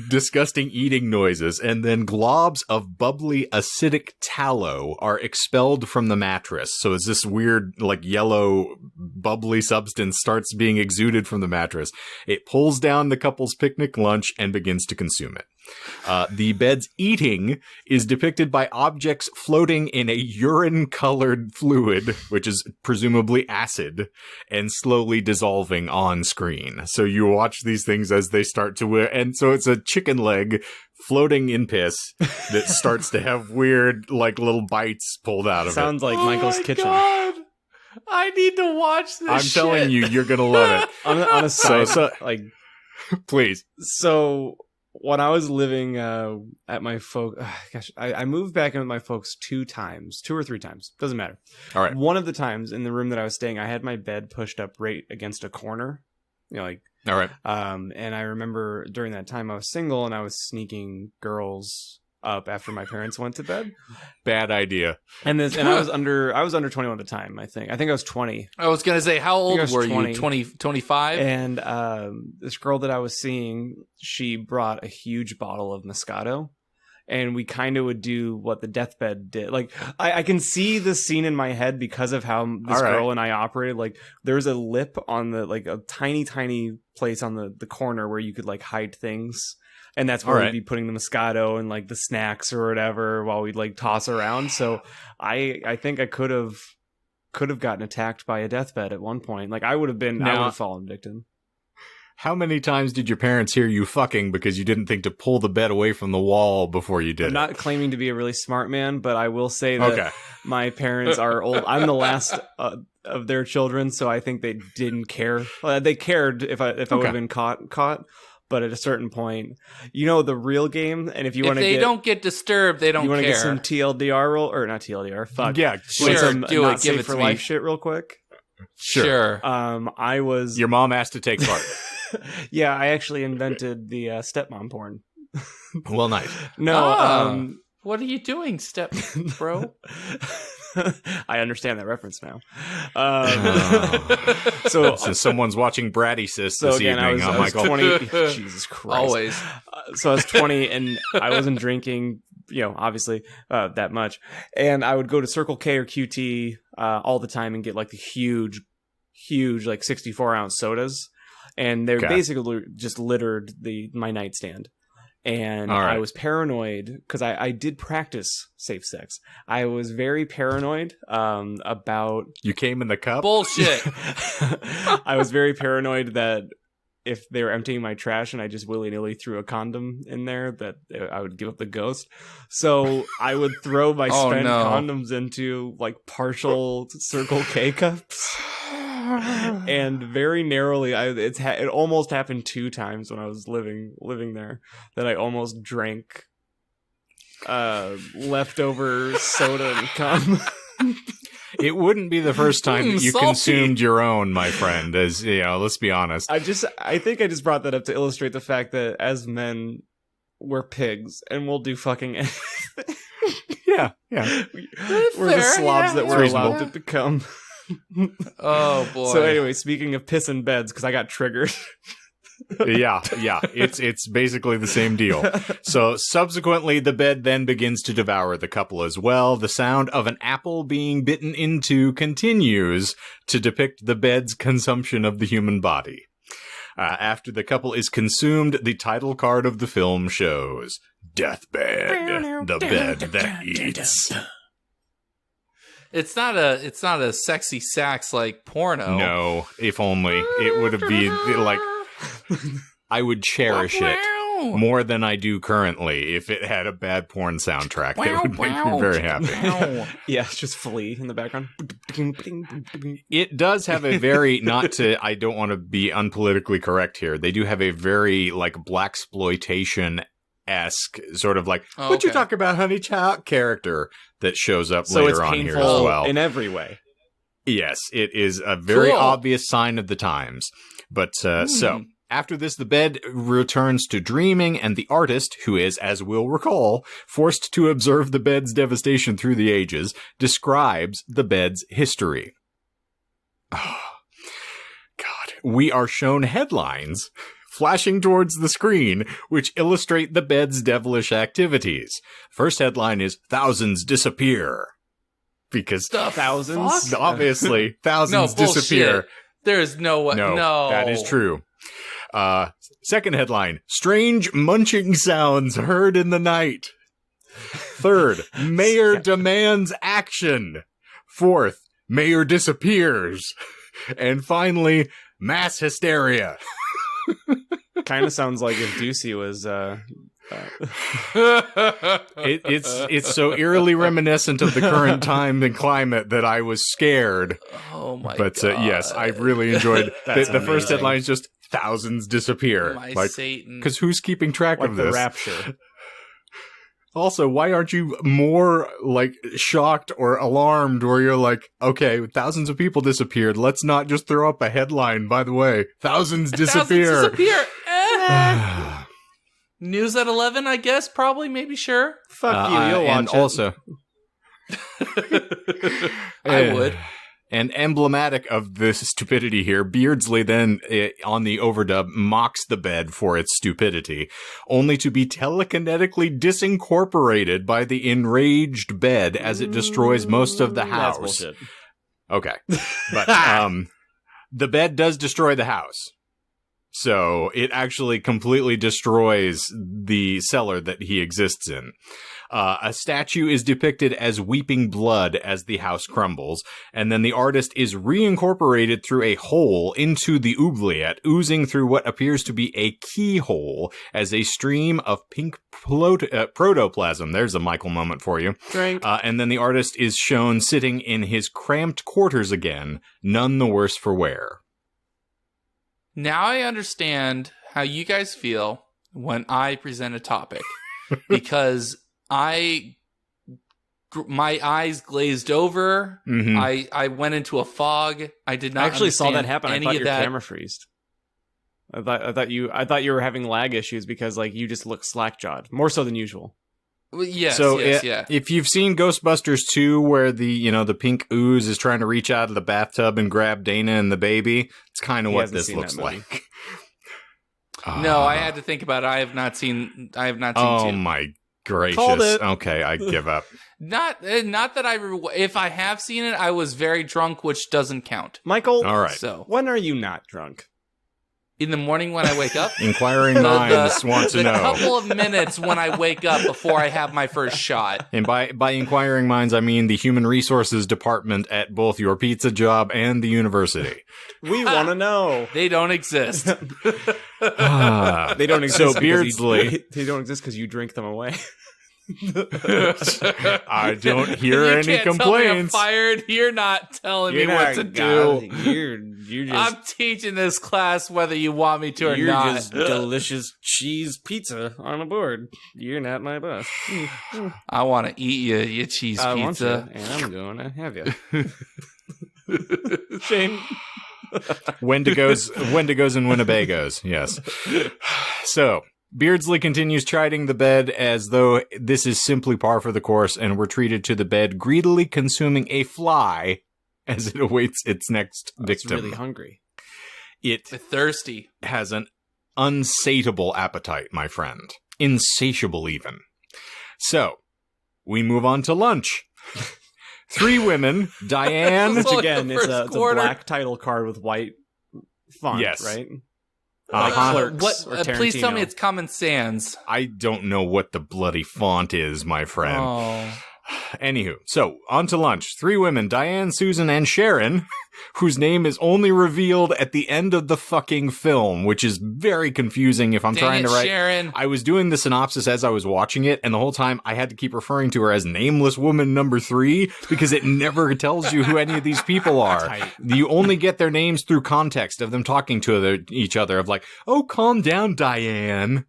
disgusting eating noises. And then globs of bubbly acidic tallow are expelled from the mattress. So it's this weird, like, yellow bubbly substance starts being exuded from the mattress. It pulls down the couple's picnic lunch and begins to consume it. The bed's eating is depicted by objects floating in a urine-colored fluid, which is presumably acid, and slowly dissolving on screen. So you watch these things as they start to wear, and so it's a chicken leg floating in piss that starts to have weird, like, little bites pulled out of it. Sounds like Michael's kitchen. God. I need to watch this. I'm telling you, you're gonna love it. on a side, like, please. So when I was living at my I moved back in with my folks 2 or 3 times, doesn't matter. All right. One of the times in the room that I was staying, I had my bed pushed up right against a corner, like. All right. And I remember during that time I was single and I was sneaking girls up after my parents went to bed. Bad idea. And I was under 21 at the time, I think. I think I was 20. I was going to say, how old were 20. you? 20, 25? And this girl that I was seeing, she brought a huge bottle of Moscato. And we kind of would do what the deathbed did. Like, I can see the scene in my head because of how this girl and I operated. Like, there's a lip on the, like, a tiny, tiny place on the corner where you could, like, hide things. And that's where we'd be putting the Moscato and, like, the snacks or whatever while we'd, like, toss around. So I think I could have gotten attacked by a deathbed at one point. Like, I would have fallen victim. How many times did your parents hear you fucking because you didn't think to pull the bed away from the wall before you did I'm not claiming to be a really smart man, but I will say that my parents are old. I'm the last of their children, so I think they didn't care. They cared if I would have been caught. But at a certain point, the real game, and if you want to don't get disturbed, they don't care. You want to get some TLDR roll, or not TLDR? Fuck. Yeah, sure. Some Do not it. Give safe it for to life me. shit real quick. Sure. I was. Your mom asked to take part. Yeah, I actually invented the stepmom porn. Well, nice. No. What are you doing, step bro? I understand that reference now. So someone's watching Bratty Sis this again, evening, I was Michael. 20. Jesus Christ. Always. So I was 20 and I wasn't drinking, obviously that much. And I would go to Circle K or QT all the time and get like the huge, like 64-ounce sodas. And they're basically just littered my nightstand. And I was paranoid because I did practice safe sex. I was very paranoid about... You came in the cup? Bullshit. I was very paranoid that if they were emptying my trash and I just willy-nilly threw a condom in there, that I would give up the ghost. So I would throw my spent condoms into like partial Circle K cups. And very narrowly, it almost happened 2 times when I was living there that I almost drank leftover soda and cum. It wouldn't be the first time that you consumed your own, my friend, as, you know, let's be honest. I think I just brought that up to illustrate the fact that as men, we're pigs and we'll do fucking anything. Yeah. We're the slobs that we're allowed to become. Oh, boy. So anyway, speaking of piss in beds, because I got triggered. Yeah. It's basically the same deal. So subsequently, the bed then begins to devour the couple as well. The sound of an apple being bitten into continues to depict the bed's consumption of the human body. After the couple is consumed, the title card of the film shows Deathbed, the bed that eats. It's not a sexy sax like porno. No, if only. It would be like, I would cherish it more than I do currently if it had a bad porn soundtrack. That would make me very happy. Yeah, it's just Flea in the background. It does have a very, I don't want to be unpolitically correct here. They do have a very like blaxploitation-esque sort of like, what you talk about, honey child character that shows up later on here as well. In every way. Yes, it is a very obvious sign of the times. But so, after this, the bed returns to dreaming, and the artist, who is, as we'll recall, forced to observe the bed's devastation through the ages, describes the bed's history. Oh, God. We are shown headlines flashing towards the screen, which illustrate the bed's devilish activities. First headline is, "Thousands disappear." Because thousands? Obviously, thousands disappear. Bullshit. There is no way. No, that is true. Second headline, "Strange munching sounds heard in the night." Third, "Mayor demands action." Fourth, "Mayor disappears." And finally, "Mass hysteria." Kind of sounds like if Ducey was... It's so eerily reminiscent of the current time and climate that I was scared. Oh my god! But yes, I really enjoyed the first headline is just "Thousands disappear." My Satan! Because who's keeping track of this? The rapture. Also, why aren't you more like shocked or alarmed? Where you're like, okay, thousands of people disappeared. Let's not just throw up a headline. By the way, thousands disappear. Thousands disappear. News at 11, I guess. Probably, maybe, sure. Fuck you, you'll watch and it. Also, I would. And emblematic of this stupidity here, Beardsley then, on the overdub, mocks the bed for its stupidity, only to be telekinetically disincorporated by the enraged bed as it destroys most of the house. That's bullshit. Okay. But the bed does destroy the house. So it actually completely destroys the cellar that he exists in. A statue is depicted as weeping blood as the house crumbles, and then the artist is reincorporated through a hole into the oubliette, oozing through what appears to be a keyhole as a stream of pink protoplasm. There's a Michael moment for you. Drink. And then the artist is shown sitting in his cramped quarters again, none the worse for wear. Now I understand how you guys feel when I present a topic, because my eyes glazed over. Mm-hmm. I went into a fog. I did not. I actually saw that happen. I thought your camera freezed. I thought you were having lag issues because like you just look slack-jawed, more so than usual. Well, yes. If you've seen Ghostbusters 2, where the pink ooze is trying to reach out of the bathtub and grab Dana and the baby, it's kind of what this looks like. No, I had to think about it. I have not seen. Oh my gracious! Okay, I give up. Not that if I have seen it, I was very drunk, which doesn't count. Michael, all right. So when are you not drunk? In the morning when I wake up? Inquiring minds want to the know. couple of minutes when I wake up before I have my first shot. And by inquiring minds, I mean the human resources department at both your pizza job and the university. We want to know. They don't exist. They don't exist. So Beardsley, they don't exist because you drink them away. I don't hear You any can't tell me I'm complaints. fired. You're not telling me what to do. You're just I'm teaching this class whether you want me to or you're not. just delicious cheese pizza on a board. You're not my boss. I want to eat you cheese I want you, pizza. and I'm going to have you. Shane. Wendigos and Winnebagos, yes. So, Beardsley continues chiding the bed as though this is simply par for the course, and we're treated to the bed greedily consuming a fly as it awaits its next victim. It's really hungry. It They're thirsty. has an unsatiable appetite, my friend. Insatiable, even. So, we move on to lunch. 3 women, Diane... Which Well, again, the it's first a quarter. black title card with white font, Yes. right? Uh-huh. Clerks or Please tell me Tarantino. it's Common Sans. I don't know what the bloody font is, my friend. Oh. Anywho, so, on to lunch. 3 women, Diane, Susan, and Sharon, whose name is only revealed at the end of the fucking film, which is very confusing if I'm Dang trying it, to write... Sharon. I was doing the synopsis as I was watching it, and the whole time I had to keep referring to her as Nameless Woman number 3, because it never tells you who any of these people are. Tight. You only get their names through context of them talking to each other, of like, oh, calm down, Diane.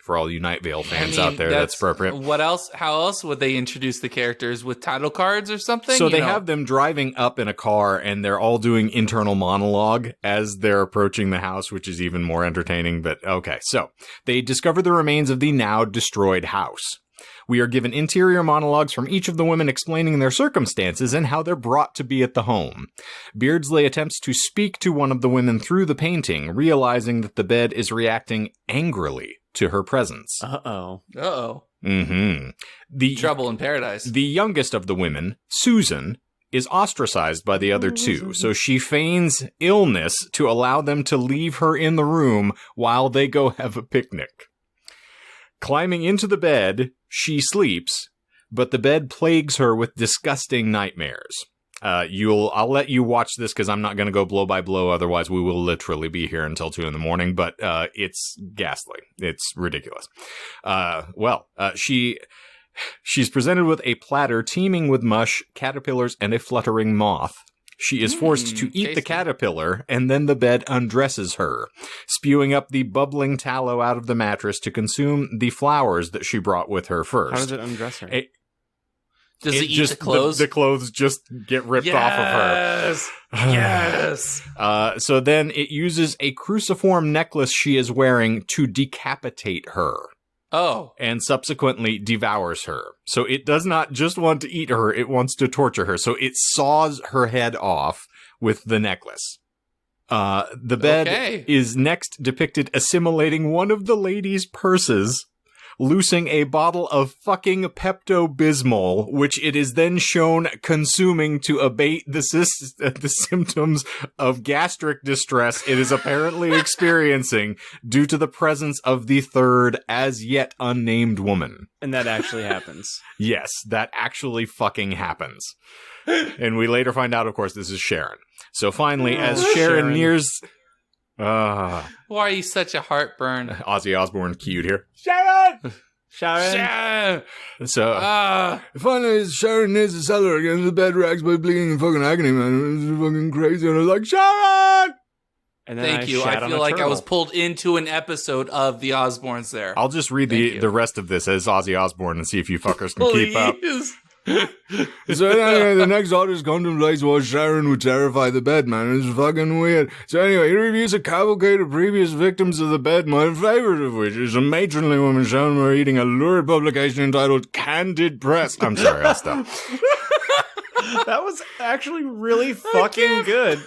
For all you Night Vale fans out there, that's appropriate. What else? How else would they introduce the characters? With title cards or something? So You they know? have them driving up in a car, and they're all doing internal monologue as they're approaching the house, which is even more entertaining, but okay. So they discover the remains of the now destroyed house. We are given interior monologues from each of the women explaining their circumstances and how they're brought to be at the home. Beardsley attempts to speak to one of the women through the painting, realizing that the bed is reacting angrily to her presence. Uh-oh. Uh-oh. The Trouble in paradise. The youngest of the women, Susan, is ostracized by the other 2, so she feigns illness to allow them to leave her in the room while they go have a picnic. Climbing into the bed, she sleeps, but the bed plagues her with disgusting nightmares. I'll let you watch this because I'm not going to go blow by blow. Otherwise, we will literally be here until 2 a.m. But it's ghastly. It's ridiculous. She's presented with a platter teeming with mush, caterpillars, and a fluttering moth. She is forced to eat the tasty. caterpillar, and then the bed undresses her, spewing up the bubbling tallow out of the mattress to consume the flowers that she brought with her first. How does it undress her? Does it eat just, the clothes? The clothes just get ripped off of her. Yes. So then it uses a cruciform necklace she is wearing to decapitate her, Oh. and subsequently devours her. So it does not just want to eat her, it wants to torture her. So it saws her head off with the necklace. The bed Okay. is next depicted assimilating one of the lady's purses, loosing a bottle of fucking Pepto-Bismol, which it is then shown consuming to abate the symptoms of gastric distress it is apparently experiencing due to the presence of the third, as yet unnamed woman. And that actually happens. Yes, that actually fucking happens. And we later find out, of course, this is Sharon. So finally, as Sharon nears... Why are you such a heartburn? Ozzy Osbourne cued here. Sharon! Sharon! So, finally, Sharon nears the cellar against the bed racks by bleeding in fucking agony, man. It was fucking crazy. And I was like, Sharon! And then Thank you. shat I on feel a like I turtle. was pulled into an episode of The Osbournes there. I'll just read Thank you. the rest of this as Ozzy Osbourne and see if you fuckers can keep up. Please. So anyway, the next order's contemplates what Sharon would terrify the bed, man. It's fucking weird. So anyway, he reviews a cavalcade of previous victims of the bed, my favorite of which is a matronly woman shown were eating a lurid publication entitled Candid Press. I'm sorry, I'll stop. That was actually really fucking good.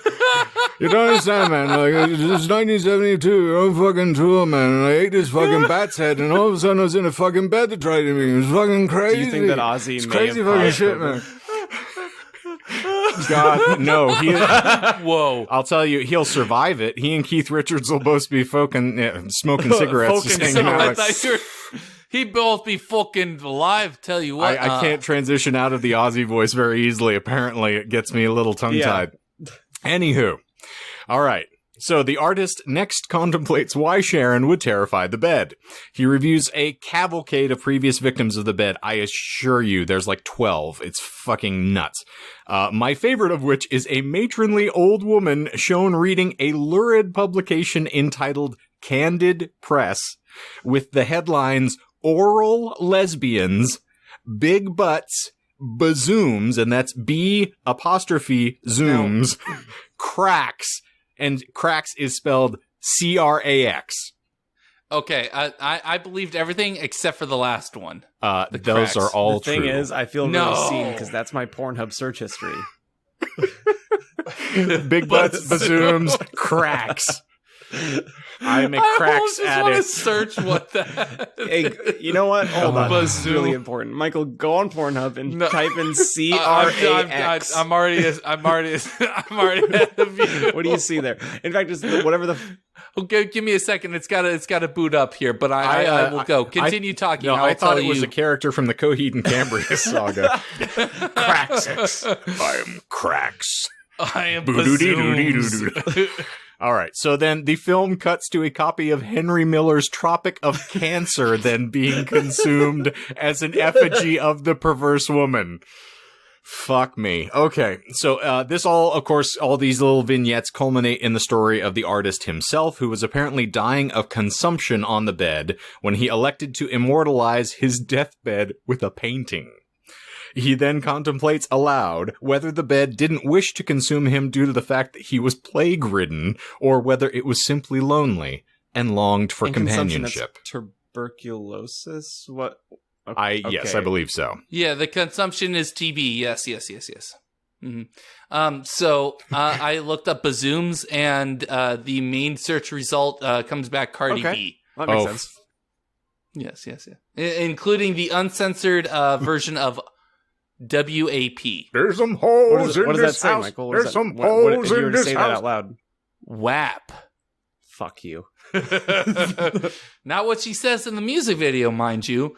You don't understand, man. Like, it's 1972, you're on fucking tour, man. And I ate this fucking bat's head, and all of a sudden I was in a fucking bed to try to me. It was fucking crazy. Do you think that Ozzy It's may crazy have fucking caused shit, COVID? man. God, no. Whoa. I'll tell you, he'll survive it. He and Keith Richards will both be smoking cigarettes. Just hanging out I thought you were... He'd both be fucking alive, tell you what. I can't transition out of the Aussie voice very easily. Apparently, it gets me a little tongue-tied. Yeah. Anywho. All right. So the artist next contemplates why Sharon would terrify the bed. He reviews a cavalcade of previous victims of the bed. I assure you, there's like 12. It's fucking nuts. My favorite of which is a matronly old woman shown reading a lurid publication entitled Candid Press with the headlines Oral Lesbians, Big Butts, Bazooms, and that's B'' zooms, crax, and crax is spelled Crax. Okay, I believed everything except for the last one. Those cracks. are all true. The thing is, I feel really seen because that's my Pornhub search history. Big butts, bazooms, cracks. I'm a cracks addict. I just want to search what that. Hey, you know what? Hold on. This is really important. Michael, go on Pornhub and type in Crax. I'm already ahead of you. What do you see there? In fact, just whatever the. Okay, give me a second. It's got to boot up here, but I will go. Continue talking. No, I thought it was a character from the Coheed and Cambria saga. Crax. I am Crax. I am Bazooms. All right, so then the film cuts to a copy of Henry Miller's Tropic of Cancer then being consumed as an effigy of the perverse woman. Fuck me. Okay, so this of course, all these little vignettes culminate in the story of the artist himself, who was apparently dying of consumption on the bed when he elected to immortalize his deathbed with a painting. He then contemplates aloud whether the bed didn't wish to consume him due to the fact that he was plague-ridden, or whether it was simply lonely and longed for companionship. Tuberculosis? What? Yes, I believe so. Yeah, the consumption is TB. Yes. Mm-hmm. So I looked up bazooms, and the main search result comes back Cardi B. That makes sense. Yes. Including the uncensored version of WAP. There's some holes in what does this that house. Say, Michael? There's some holes in this say house. That out loud. WAP. Fuck you. Not what she says in the music video, mind you,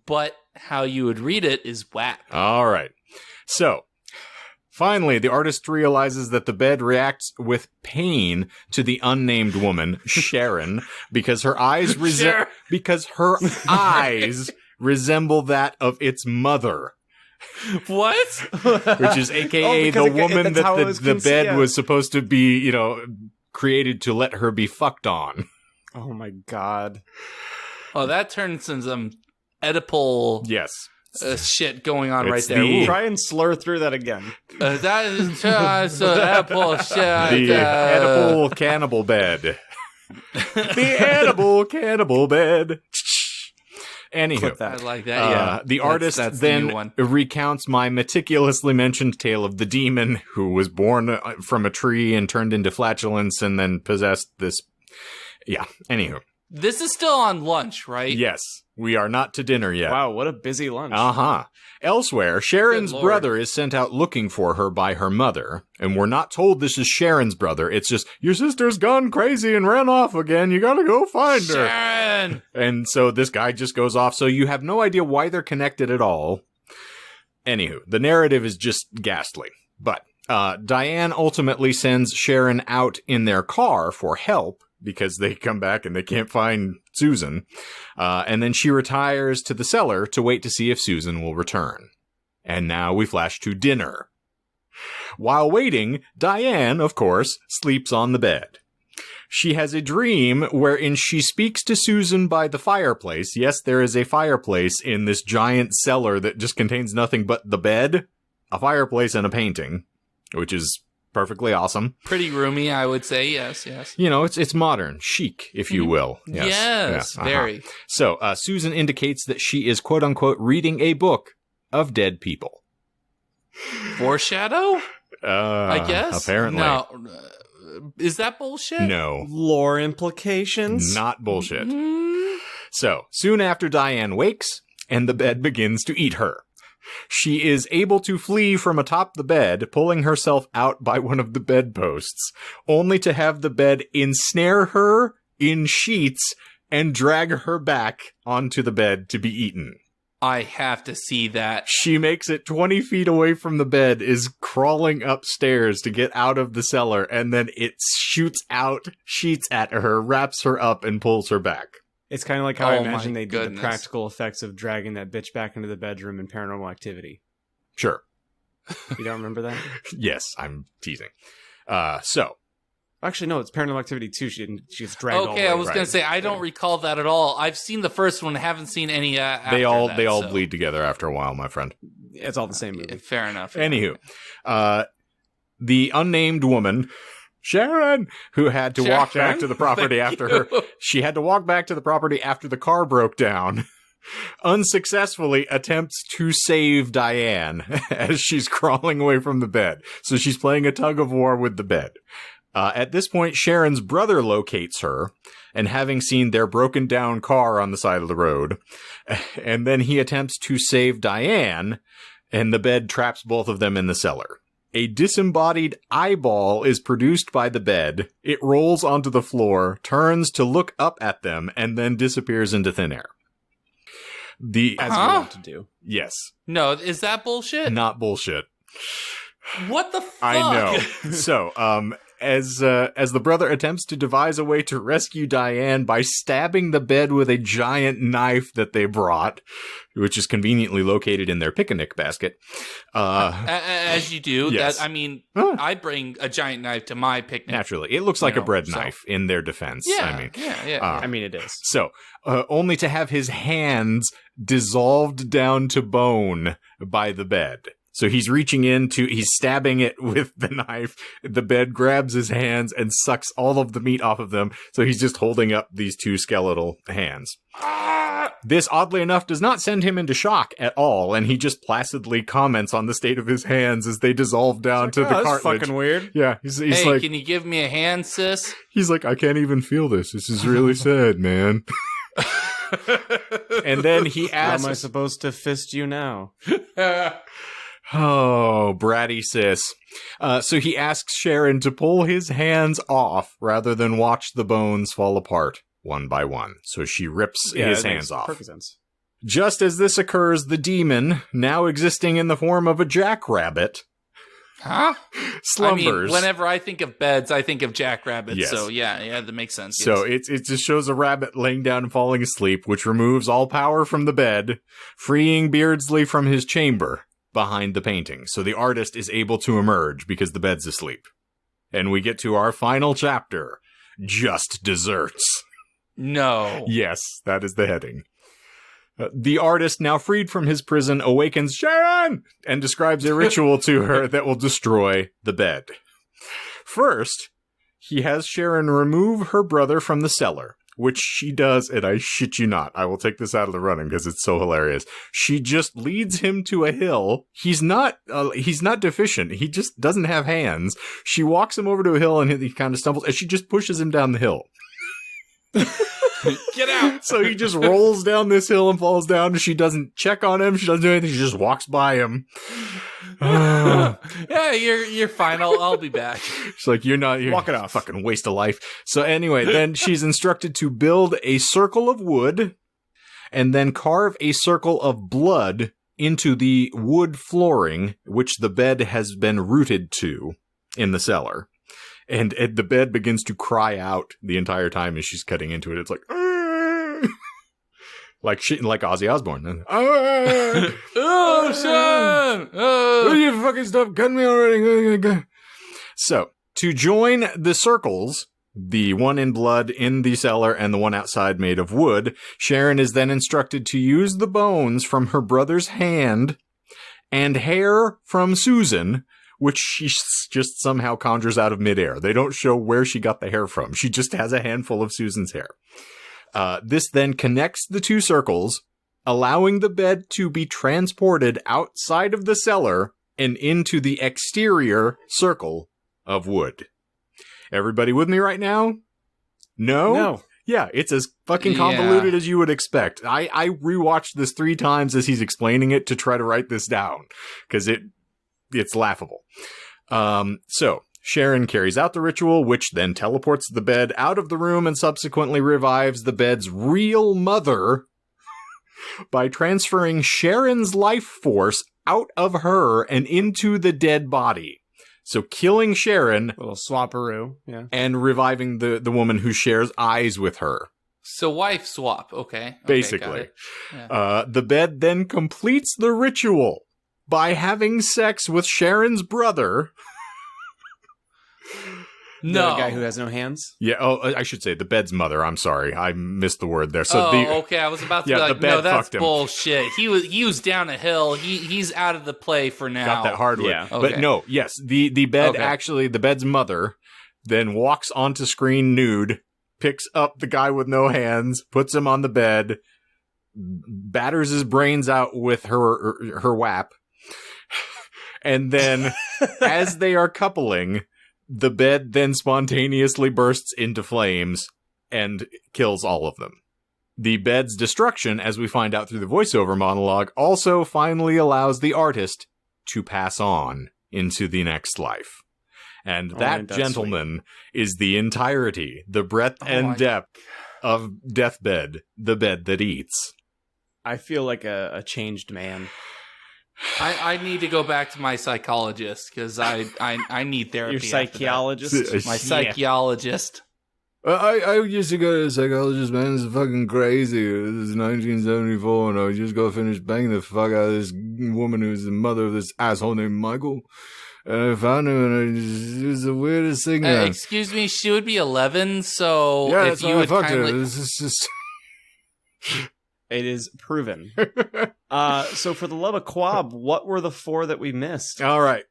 but how you would read it is WAP. All right. So, finally, the artist realizes that the bed reacts with pain to the unnamed woman, Sharon, because her eyes resemble that of its mother. What? Which is AKA the woman that the bed was supposed to be, created to let her be fucked on. Oh my god. Oh, that turns into some Oedipal shit going on right there. Try and slur through that again. That is Oedipal shit. The Oedipal cannibal bed. The edible cannibal bed. Anywho, I like that. Yeah, the artist then recounts my meticulously mentioned tale of the demon who was born from a tree and turned into flatulence and then possessed this. Yeah. Anywho, this is still on lunch, right? Yes, we are not to dinner yet. Wow, what a busy lunch. Elsewhere, Sharon's brother is sent out looking for her by her mother, and we're not told this is Sharon's brother. It's just, your sister's gone crazy and ran off again. You gotta go find her. Sharon! And so this guy just goes off, so you have no idea why they're connected at all. Anywho, the narrative is just ghastly. But Diane ultimately sends Sharon out in their car for help, because they come back and they can't find Susan. And then she retires to the cellar to wait to see if Susan will return. And now we flash to dinner. While waiting, Diane, of course, sleeps on the bed. She has a dream wherein she speaks to Susan by the fireplace. Yes, there is a fireplace in this giant cellar that just contains nothing but the bed, a fireplace, and a painting, which is perfectly awesome. Pretty roomy, I would say. Yes. It's modern, chic, if you will. Yes, very. So, Susan indicates that she is, quote-unquote, reading a book of dead people. Foreshadow? I guess? Apparently. No. Is that bullshit? No. Lore implications? Not bullshit. So, soon after Diane wakes, and the bed begins to eat her. She is able to flee from atop the bed, pulling herself out by one of the bedposts, only to have the bed ensnare her in sheets and drag her back onto the bed to be eaten. I have to see that. She makes it 20 feet away from the bed, is crawling upstairs to get out of the cellar, and then it shoots out sheets at her, wraps her up, and pulls her back. It's kind of like how I imagine they did goodness. the practical effects of dragging that bitch back into the bedroom in Paranormal Activity. Sure. You don't remember that? Yes, I'm teasing. So. Actually, no, it's Paranormal Activity 2. She gets dragged all the way. I was going to say, I don't recall that at all. I've seen the first one, haven't seen any after They all so. bleed together after a while, my friend. It's all the same movie. Fair enough. Anywho, the unnamed woman, Sharon, who had to walk back to the property she had to walk back to the property after the car broke down, unsuccessfully attempts to save Diane as she's crawling away from the bed. So she's playing a tug of war with the bed. At this point, Sharon's brother locates her, and having seen their broken down car on the side of the road, and then he attempts to save Diane, and the bed traps both of them in the cellar. A disembodied eyeball is produced by the bed. It rolls onto the floor, turns to look up at them, and then disappears into thin air. As you want to do. Yes. No, is that bullshit? Not bullshit. What the fuck? I know. So, as the brother attempts to devise a way to rescue Diane by stabbing the bed with a giant knife that they brought, which is conveniently located in their picnic basket. As you do. Yes. I bring a giant knife to my picnic. Naturally. It looks like a bread knife in their defense. Yeah, it is. So, only to have his hands dissolved down to bone by the bed. So he's he's stabbing it with the knife. The bed grabs his hands and sucks all of the meat off of them. So he's just holding up these two skeletal hands. This, oddly enough, does not send him into shock at all. And he just placidly comments on the state of his hands as they dissolve down to the cartilage. That's fucking weird. Yeah. He's hey, like, can you give me a hand, sis? He's like, I can't even feel this. This is really sad, man. And then he asks, how am I supposed to fist you now? Oh, bratty sis. So he asks Sharon to pull his hands off rather than watch the bones fall apart one by one. So she rips his hands off. Perfect sense. Just as this occurs, the demon, now existing in the form of a jackrabbit, slumbers. Whenever I think of beds, I think of jackrabbits. Yes. So yeah, that makes sense. So it just shows a rabbit laying down and falling asleep, which removes all power from the bed, freeing Beardsley from his chamber behind the painting. So the artist is able to emerge because the bed's asleep. And we get to our final chapter, Just Desserts. No. Yes, that is the heading. The artist, now freed from his prison, awakens Sharon and describes a ritual to her that will destroy the bed. First, he has Sharon remove her brother from the cellar, which she does, and I shit you not. I will take this out of the running because it's so hilarious. She just leads him to a hill. He's not deficient. He just doesn't have hands. She walks him over to a hill and he kind of stumbles, and she just pushes him down the hill. Get out! So he just rolls down this hill and falls down. She doesn't check on him. She doesn't do anything. She just walks by him. Yeah, you're fine. I'll be back. She's like, you're walk it off. Fucking waste of life. So anyway, then she's instructed to build a circle of wood and then carve a circle of blood into the wood flooring, which the bed has been rooted to in the cellar. And the bed begins to cry out the entire time as she's cutting into it. It's like, like Ozzy Osbourne. Oh, son! Oh. You fucking stop cutting me already. So, to join the circles, the one in blood in the cellar and the one outside made of wood, Sharon is then instructed to use the bones from her brother's hand and hair from Susan, which she just somehow conjures out of midair. They don't show where she got the hair from. She just has a handful of Susan's hair. This then connects the two circles, allowing the bed to be transported outside of the cellar and into the exterior circle of wood. Everybody with me right now? No? Yeah, it's as fucking convoluted as you would expect. I rewatched this 3 times as he's explaining it to try to write this down, because it's laughable. So, Sharon carries out the ritual, which then teleports the bed out of the room and subsequently revives the bed's real mother by transferring Sharon's life force out of her and into the dead body. So killing Sharon, A little swapperoo, yeah. and reviving the woman who shares eyes with her. So wife swap, okay. Basically. Yeah. The bed then completes the ritual by having sex with Sharon's brother. No. The guy who has no hands? Yeah, I should say the bed's mother. I'm sorry. I missed the word there. So okay. I was about to be the like, bed no, that's fucked him. bullshit. He was down a hill. He's out of the play for now. Got that hardwood. Yeah. Okay. But no, yes, the bed Okay. actually, the bed's mother then walks onto screen nude, picks up the guy with no hands, puts him on the bed, batters his brains out with her whap, and then as they are coupling, the bed then spontaneously bursts into flames and kills all of them. The bed's destruction, as we find out through the voiceover monologue, also finally allows the artist to pass on into the next life. And that, gentleman, is the entirety, the breadth and depth of Deathbed, the bed that eats. I feel like a changed man. I need to go back to my psychologist because I need therapy. Your psychologist? My psychologist. I used to go to a psychologist, man. It's fucking crazy. This is 1974, and I just got finished banging the fuck out of this woman who's the mother of this asshole named Michael. And I found him, and it was the weirdest thing, man. Excuse me, she would be 11, so Yeah, if that's you why I would fucked her. kindly... This is just... It is proven. So for the love of Quab, what were the 4 that we missed? All right.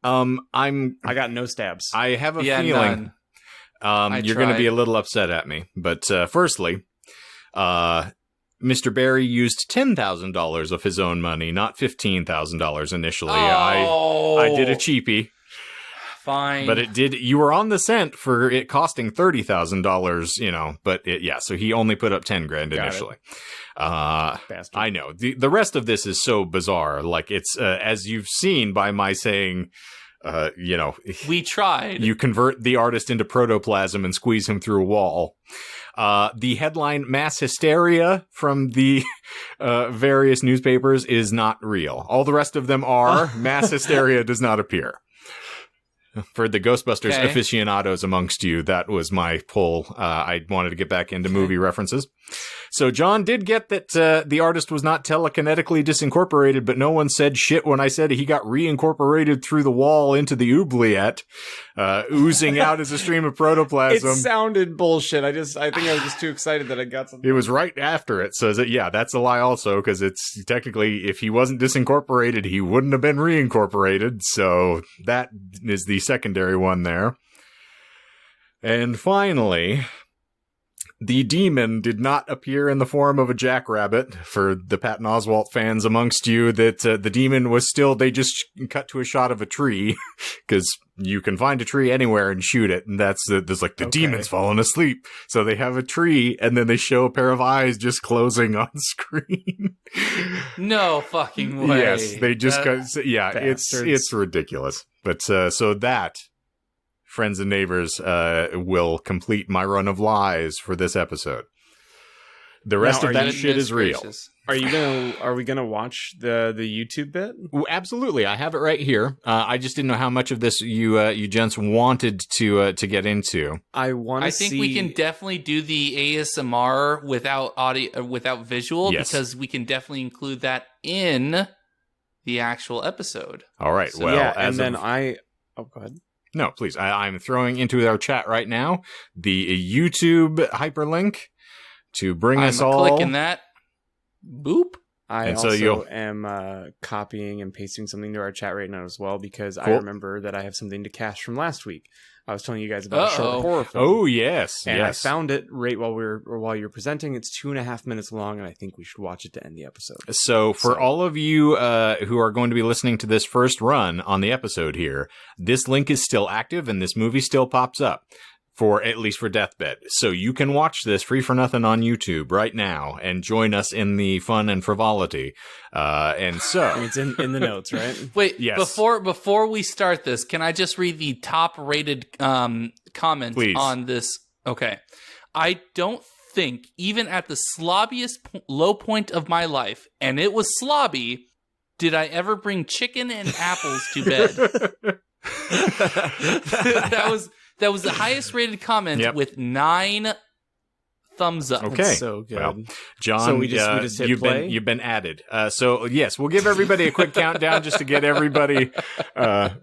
I got no stabs. have a Yeah, feeling none. you're going to tried. be a little upset at me. But firstly, Mr. Barry used $10,000 of his own money, not $15,000 initially. I did a cheapie. Fine. But you were on the scent for it costing $30,000, but so he only put up 10 grand Got initially. Bastard. I know. The rest of this is so bizarre. Like, it's, as you've seen by my saying, we tried. you convert the artist into protoplasm and squeeze him through a wall. The headline mass hysteria from the various newspapers is not real. All the rest of them are. Mass hysteria does not appear. For the Ghostbusters aficionados amongst you, that was my pull. I wanted to get back into movie references. So John did get that the artist was not telekinetically disincorporated, but no one said shit when I said he got reincorporated through the wall into the oubliette, oozing out as a stream of protoplasm. It sounded bullshit. I think I was just too excited that I got something. It was right after it. So that's a lie also, because it's technically, if he wasn't disincorporated, he wouldn't have been reincorporated. So that is the secondary one there. And finally, the demon did not appear in the form of a jackrabbit. For the Patton Oswalt fans amongst you, that the demon was still, they just cut to a shot of a tree, because you can find a tree anywhere and shoot it, and there's like, the demon's fallen asleep. So they have a tree, and then they show a pair of eyes just closing on screen. No fucking way. Yes, they just it's ridiculous. But so that, friends and neighbors, will complete my run of lies for this episode. The rest of that shit is real. Are we gonna watch the YouTube bit? Absolutely, I have it right here. I just didn't know how much of this you gents wanted to get into. I want to I think we can definitely do the ASMR without audio, without visual, because we can definitely include that in the actual episode. All right. So, well, go ahead. No, please. I'm throwing into our chat right now the YouTube hyperlink to bring us all. I'm clicking that. Boop. I also am copying and pasting something to our chat right now as well, because I remember that I have something to cash from last week. I was telling you guys about a short horror film. Oh, yes. And I found it right while you're presenting. It's 2.5 minutes long, and I think we should watch it to end the episode. So for all of you who are going to be listening to this first run on the episode here, this link is still active and this movie still pops up. at least for Deathbed. So you can watch this free for nothing on YouTube right now and join us in the fun and frivolity. And so It's in the notes, right? Wait, Yes. before we start this, can I just read the top rated comment Please. on this? Okay. I don't think, even at the slobbiest low point of my life, and it was slobby, did I ever bring chicken and apples to bed. That was the highest rated comment with 9 thumbs up. Okay. That's so good. Well, John, So we just hit play? you've been added. So yes, we'll give everybody a quick countdown just to get everybody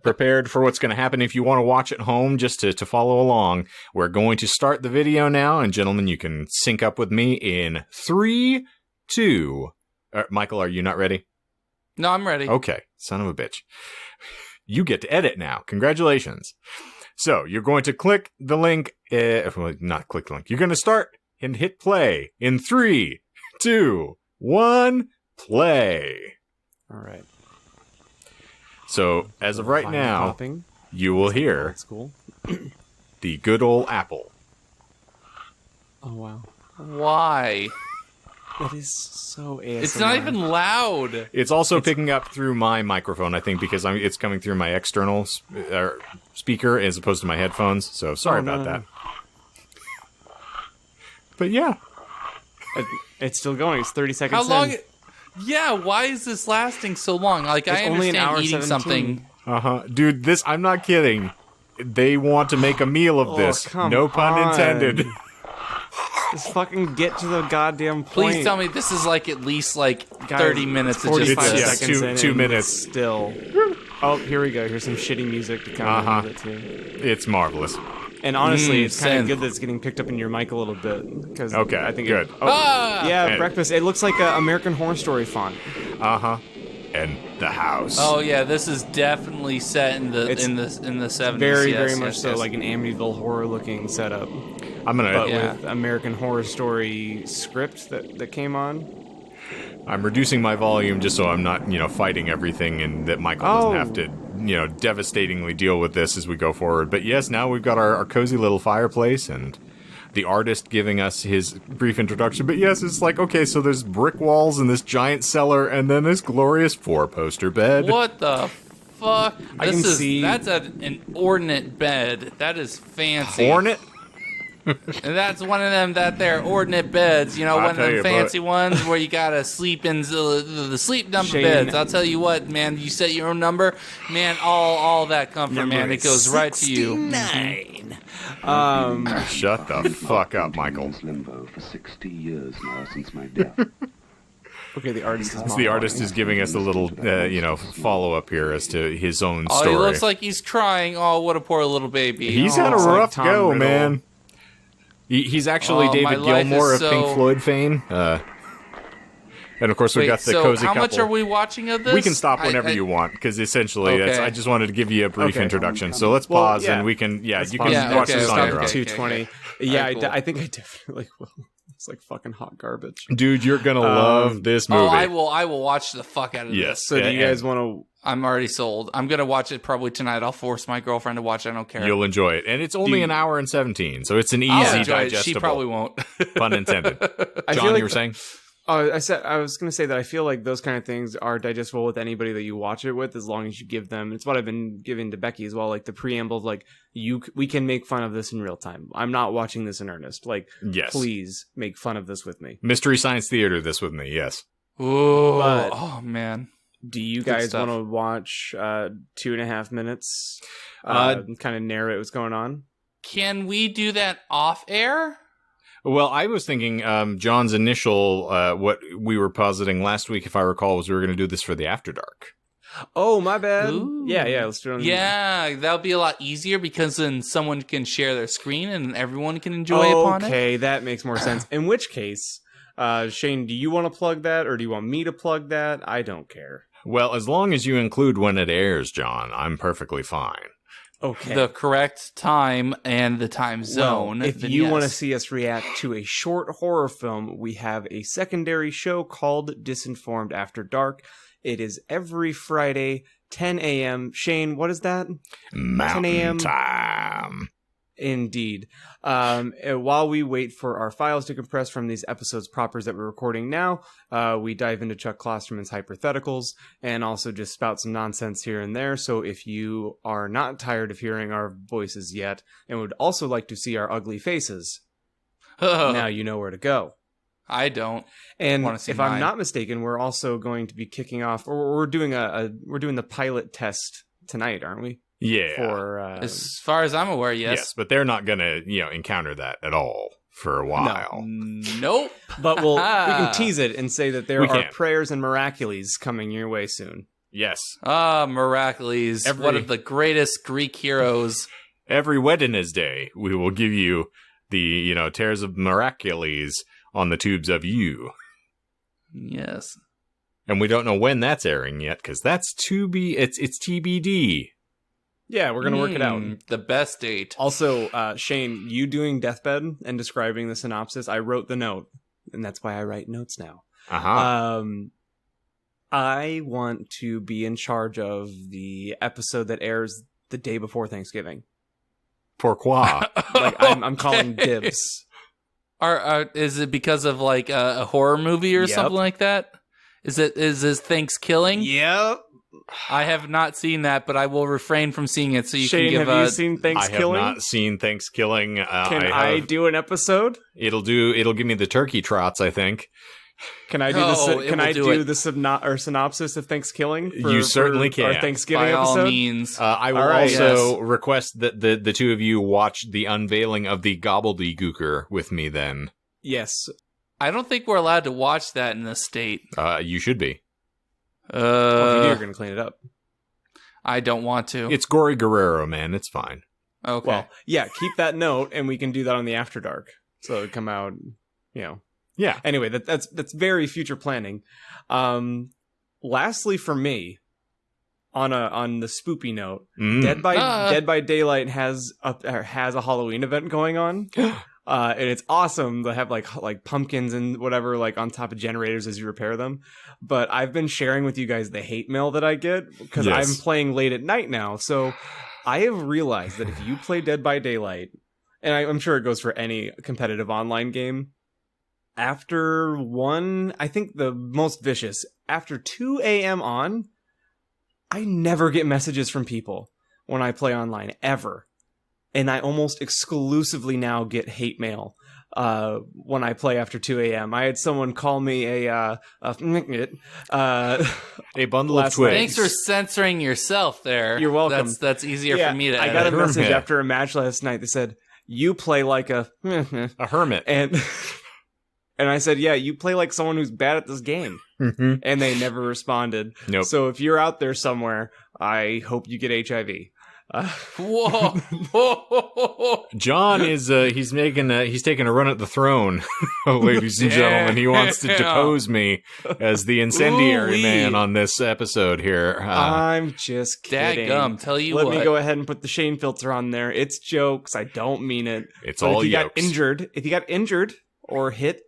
prepared for what's going to happen. If you want to watch at home, just to follow along, we're going to start the video now. And gentlemen, you can sync up with me in 3, 2. Michael, are you not ready? No, I'm ready. Okay, son of a bitch. You get to edit now. Congratulations. So you're going to click the link. Well, not click the link. You're going to start and hit play in 3, 2, 1, play. All right. So as of right Fine now, popping. you will hear That's cool. the good old apple. Oh wow, Why? that is so ASMR. It's not even loud. It's also picking up through my microphone, I think, because it's coming through my external speaker as opposed to my headphones. So sorry about that. But yeah. It's still going. It's 30 seconds. How long? in. Yeah, why is this lasting so long? Like, I It's only an understand hour eating 17. something. Dude, I'm not kidding. They want to make a meal of this. come No pun on. intended. Just fucking get to the goddamn point. Please tell me this is like at least like Guys, 30 minutes of 45 just yeah, this. seconds in two and minutes. still. Oh, here we go. Here's some shitty music to come with it too. It's marvelous. And honestly, it's kind synth. of good that it's getting picked up in your mic a little bit because Okay, I think good. yeah, And- breakfast. It looks like an American Horror Story font. And the house. Oh yeah, this is definitely set in the It's 70s. Very, yes, very yes, much so, yes. like an Amityville horror looking setup, I'm gonna. but Yeah. with American Horror Story script that came on. I'm reducing my volume just so I'm not, fighting everything, and that Michael Oh. doesn't have to, devastatingly deal with this as we go forward. But yes, now we've got our cozy little fireplace and the artist giving us his brief introduction. But yes, it's like, okay, so there's brick walls and this giant cellar and then this glorious 4-poster bed. What the fuck? I can see- That's an ordnate bed. That is fancy. Hornet? And that's one of them that they're ordinate beds, I'll one of tell them you, fancy ones where you gotta sleep in the sleep number Shane. beds. I'll tell you what, man, you set your own number, man, all that comfort, man, it goes right to you. Shut the fuck up, Michael. Limbo for 60 years now since my death. Okay, the artist is. So the artist is giving us a little, follow-up here as to his own Oh, story. he looks like he's crying. Oh, what a poor little baby. He's had a it's like rough Tom go, Riddle. man. He's actually Oh, David my life Gilmour is of Pink so- Floyd fame. And of course, we Wait, got the so cozy how couple. much are we watching of this? We can stop whenever you want, because essentially, Okay. I just wanted to give you a brief Okay. introduction. So let's Well, pause, yeah. and we can, you Let's can pause. Yeah, watch okay, this on okay, your own. okay. 220. Yeah, Alright, cool. I think I definitely will. It's like fucking hot garbage. Dude, you're gonna love this movie. Oh, I will watch the fuck out of Yes. this. So do you and guys want to? I'm already sold. I'm gonna watch it probably tonight. I'll force my girlfriend to watch it. I don't care. You'll enjoy it, and it's only an hour and 17, so it's an easy I'll enjoy it. digestible. She probably won't. Pun intended. I John, feel like you were saying? Oh, I was going to say that I feel like those kind of things are digestible with anybody that you watch it with, as long as you give them. It's what I've been giving to Becky as well, like the preamble of like we can make fun of this in real time. I'm not watching this in earnest. Like, Yes. please make fun of this with me. Mystery Science Theater. This with me. Yes. Ooh, But- oh man. Do you Good guys stuff. want to watch 2.5 minutes? Kind of narrate what's going on. Can we do that off air? Well, I was thinking John's initial, what we were positing last week, if I recall, was we were going to do this for the After Dark. Oh, my bad. Ooh. Yeah, let's do it. Yeah, that'll be a lot easier because then someone can share their screen and everyone can enjoy upon it. Okay, that makes more sense. In which case, Shane, do you want to plug that, or do you want me to plug that? I don't care. Well, as long as you include when it airs, John, I'm perfectly fine. Okay. The correct time and the time zone. Well, if then you yes. want to see us react to a short horror film, we have a secondary show called Disinformed After Dark. It is every Friday, 10 a.m. Shane, what is that? 10 Mountain a.m. time. Indeed. While we wait for our files to compress from these episodes propers that we're recording now, we dive into Chuck Klosterman's hypotheticals and also just spout some nonsense here and there. So if you are not tired of hearing our voices yet and would also like to see our ugly faces, now you know where to go. I don't. And want to see if mine. I'm not mistaken, we're also going to be kicking off, or we're doing the pilot test tonight, aren't we? Yeah. For As far as I'm aware, yes. But they're not going to, encounter that at all for a while. Nope. But we can tease it and say that there We are can. prayers and miracules coming your way soon. Yes. Miracles. One of the greatest Greek heroes. Every Wednesday, we will give you the, tears of miracules on the tubes of you. Yes. And we don't know when that's airing yet, because that's it's TBD. Yeah, we're going to work it out. The best date. Also, Shane, you doing Deathbed and describing the synopsis, I wrote the note, and that's why I write notes now. Uh-huh. I want to be in charge of the episode that airs the day before Thanksgiving. Pourquoi? Like, I'm calling dibs. Is it because of like a horror movie or Yep. something like that? Is this Thanksgilling? Yep. I have not seen that, but I will refrain from seeing it. So you Shane, can give have you seen I have Thanksgiving? not seen Thanksgiving. Can I do an episode? It'll give me the turkey trots, I think. Can I do the synopsis of Thanksgiving? You certainly can. Our Thanksgiving by all episode. means. I will All right, also request that the two of you watch the unveiling of the gobbledygooker with me then. Yes. I don't think we're allowed to watch that in this state. You should be. Well, if you do, you're going to clean it up. I don't want to. It's Gory Guerrero, man. It's fine. Okay. Well, yeah, keep that note, and we can do that on the After Dark. So it'll come out, Yeah. Anyway, that's very future planning. Lastly, for me, on the spoopy note, Dead by Daylight has a Halloween event going on. And it's awesome to have like pumpkins and whatever like on top of generators as you repair them. But I've been sharing with you guys the hate mail that I get because Yes. I'm playing late at night now. So I have realized that if you play Dead by Daylight, and I'm sure it goes for any competitive online game, after I think the most vicious, after 2 a.m. on, I never get messages from people when I play online, ever. And I almost exclusively now get hate mail when I play after 2 a.m. I had someone call me a A bundle of last twigs. Thanks for censoring yourself there. You're welcome. That's easier Yeah, for me to I edit. got a message Hermit. after a match last night that said, "You play like a hermit. and and I said, "Yeah, you play like someone who's bad at this game." Mhm. And they never responded. Nope. So if you're out there somewhere, I hope you get HIV. Whoa. John is he's taking a run at the throne, ladies and gentlemen. He wants to Damn. depose me as the incendiary Ooh-wee. man on this episode here. I'm just kidding. Dadgum, tell you Let what. me go ahead and put the Shane filter on there. It's jokes. I don't mean it. It's But all if you yokes. if you got injured or hit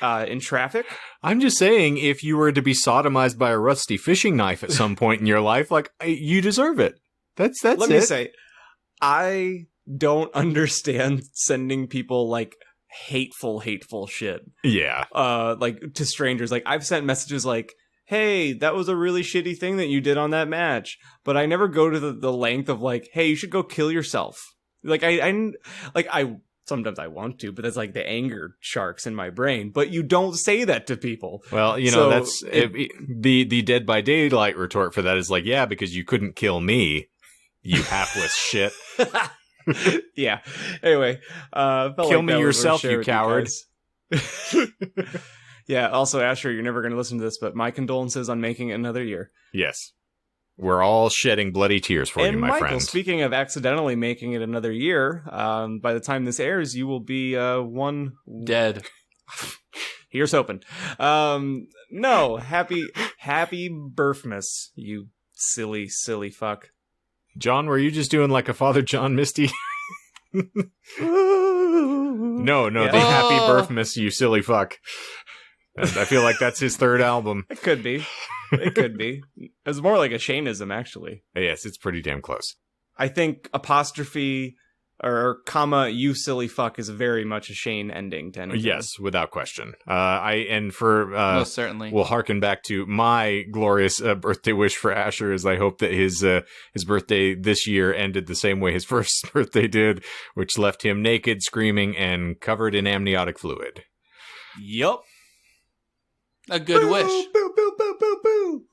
in traffic, I'm just saying, if you were to be sodomized by a rusty fishing knife at some point in your life, you deserve it. That's let it. me say, I don't understand sending people like hateful shit. Yeah. Like to strangers. Like I've sent messages like, "Hey, that was a really shitty thing that you did on that match," but I never go to the length of like, "Hey, you should go kill yourself." Like I sometimes I want to, but that's like the anger sharks in my brain. But you don't say that to people. Well, So that's the Dead by Daylight retort for that is like, yeah, because you couldn't kill me, you hapless shit. Yeah. Anyway, felt Kill like me that was worth yourself, sharing you with coward. guys. Yeah. Also, Asher, you're never going to listen to this, but my condolences on making it another year. Yes. We're all shedding bloody tears for And you, my Michael, friend. speaking of accidentally making it another year, by the time this airs, you will be one Dead. Here's hoping. No, happy birthmas, you silly fuck. John, were you just doing like a Father John Misty? No, Yeah. the Happy Birthmas, you silly fuck. And I feel like that's his third album. It could be. It could be. It's more like a Shaneism, actually. Yes, it's pretty damn close. I think apostrophe or comma, you silly fuck is very much a Shane ending to anything. Yes, without question. Most certainly. We'll harken back to my glorious birthday wish for Asher, as I hope that his birthday this year ended the same way his first birthday did, which left him naked, screaming, and covered in amniotic fluid. Yup. A good wish. Boo, boo, boo, boo, boo.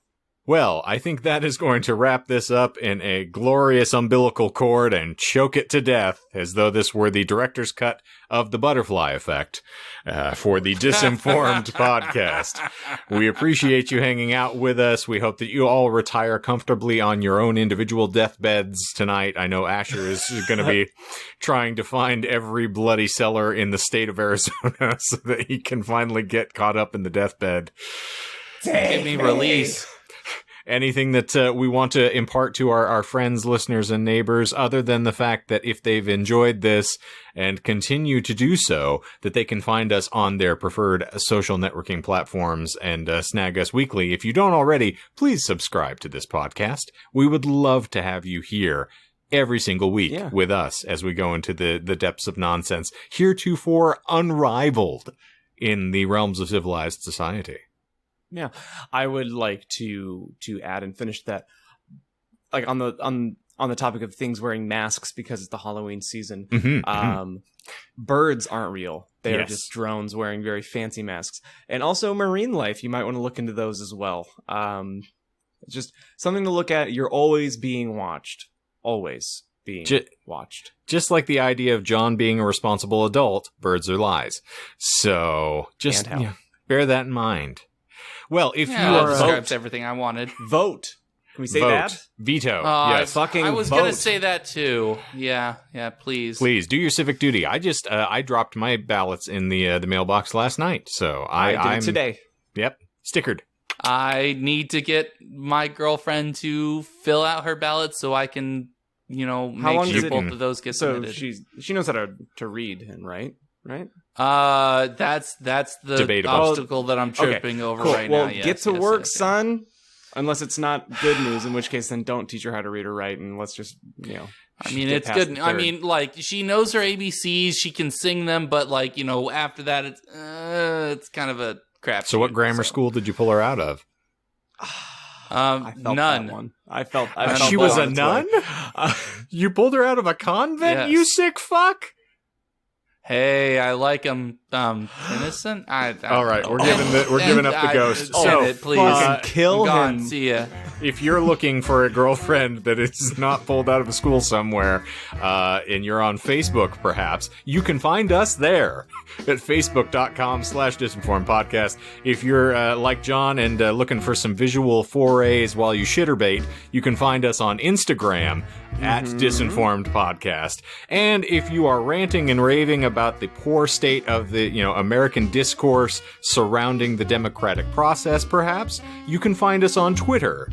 Well, I think that is going to wrap this up in a glorious umbilical cord and choke it to death, as though this were the director's cut of The Butterfly Effect for the Disinformed podcast. We appreciate you hanging out with us. We hope that you all retire comfortably on your own individual deathbeds tonight. I know Asher is going to be trying to find every bloody cellar in the state of Arizona so that he can finally get caught up in the deathbed. Give me release. Anything that we want to impart to our friends, listeners, and neighbors, other than the fact that if they've enjoyed this and continue to do so, that they can find us on their preferred social networking platforms and snag us weekly. If you don't already, please subscribe to this podcast. We would love to have you here every single week with us as we go into the depths of nonsense, heretofore unrivaled in the realms of civilized society. Yeah, I would like to add and finish that, like on the topic of things wearing masks because it's the Halloween season. Birds aren't real; they are just drones wearing very fancy masks. And also marine life, you might want to look into those as well. Just something to look at. You're always being watched, always being watched. Just like the idea of John being a responsible adult, birds are lies. So just bear that in mind. Well, if you are describes everything I wanted. Vote. Can we say that? Veto. Yes. I was going to say that too. Yeah, please. Please do your civic duty. I dropped my ballots in the mailbox last night, so I did it today. Yep, stickered. I need to get my girlfriend to fill out her ballot so I can, make sure both of those get submitted. She knows how to read and write, right? That's the debatable obstacle that I'm tripping over right now. Well, get to work, son. Unless it's not good news, in which case then don't teach her how to read or write, and let's just I mean, it's good. I mean, like she knows her ABCs, she can sing them, but like after that, it's kind of a crap. So, what grammar school did you pull her out of? None. I felt she was a nun. You pulled her out of a convent. Yes. You sick fuck. Hey, I like him innocent. All right, we're giving up the ghost. So please kill him. See ya. If you're looking for a girlfriend that is not pulled out of a school somewhere, and you're on Facebook, perhaps, you can find us there at facebook.com/disinformed podcast. If you're like John and looking for some visual forays while you shitterbait, you can find us on Instagram at Disinformed Podcast. And if you are ranting and raving about the poor state of the American discourse surrounding the democratic process, perhaps, you can find us on Twitter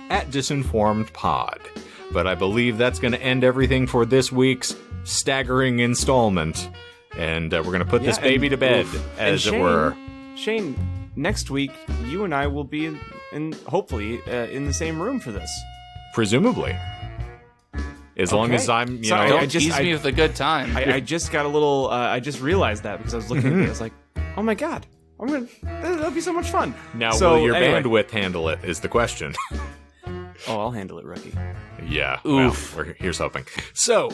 at Disinformed Pod. But I believe that's going to end everything for this week's staggering installment. And we're going to put this baby to bed, as it were. Shane, next week, you and I will be hopefully in the same room for this. Presumably. As long as I'm, don't tease me with a good time. I just got a little, I just realized that because I was looking at it. I was like, oh my god, that'll be so much fun. Now, will your bandwidth handle it, is the question. Oh, I'll handle it, rookie. Yeah. Oof. Well, here's hoping. So.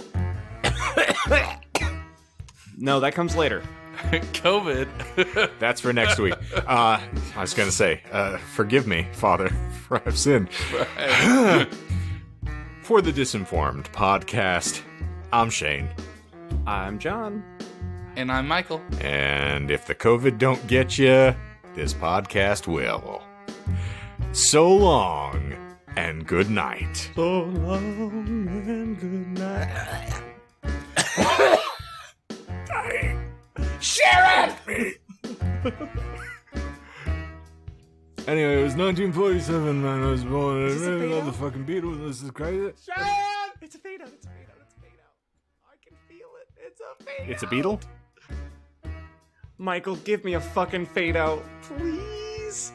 No, that comes later. COVID. That's for next week. I was going to say, forgive me, Father, for I've sinned. Right. For the Disinformed Podcast, I'm Shane. I'm John. And I'm Michael. And if the COVID don't get you, this podcast will. So long and good night. So long and good night. Share it! Anyway, it was 1947 when I was born. I really love the fucking Beatles. This is crazy. Shane! It's a fade out. It's a fade out. It's a fade out. I can feel it. It's a fade out. It's a beetle? Michael, give me a fucking fade out, please.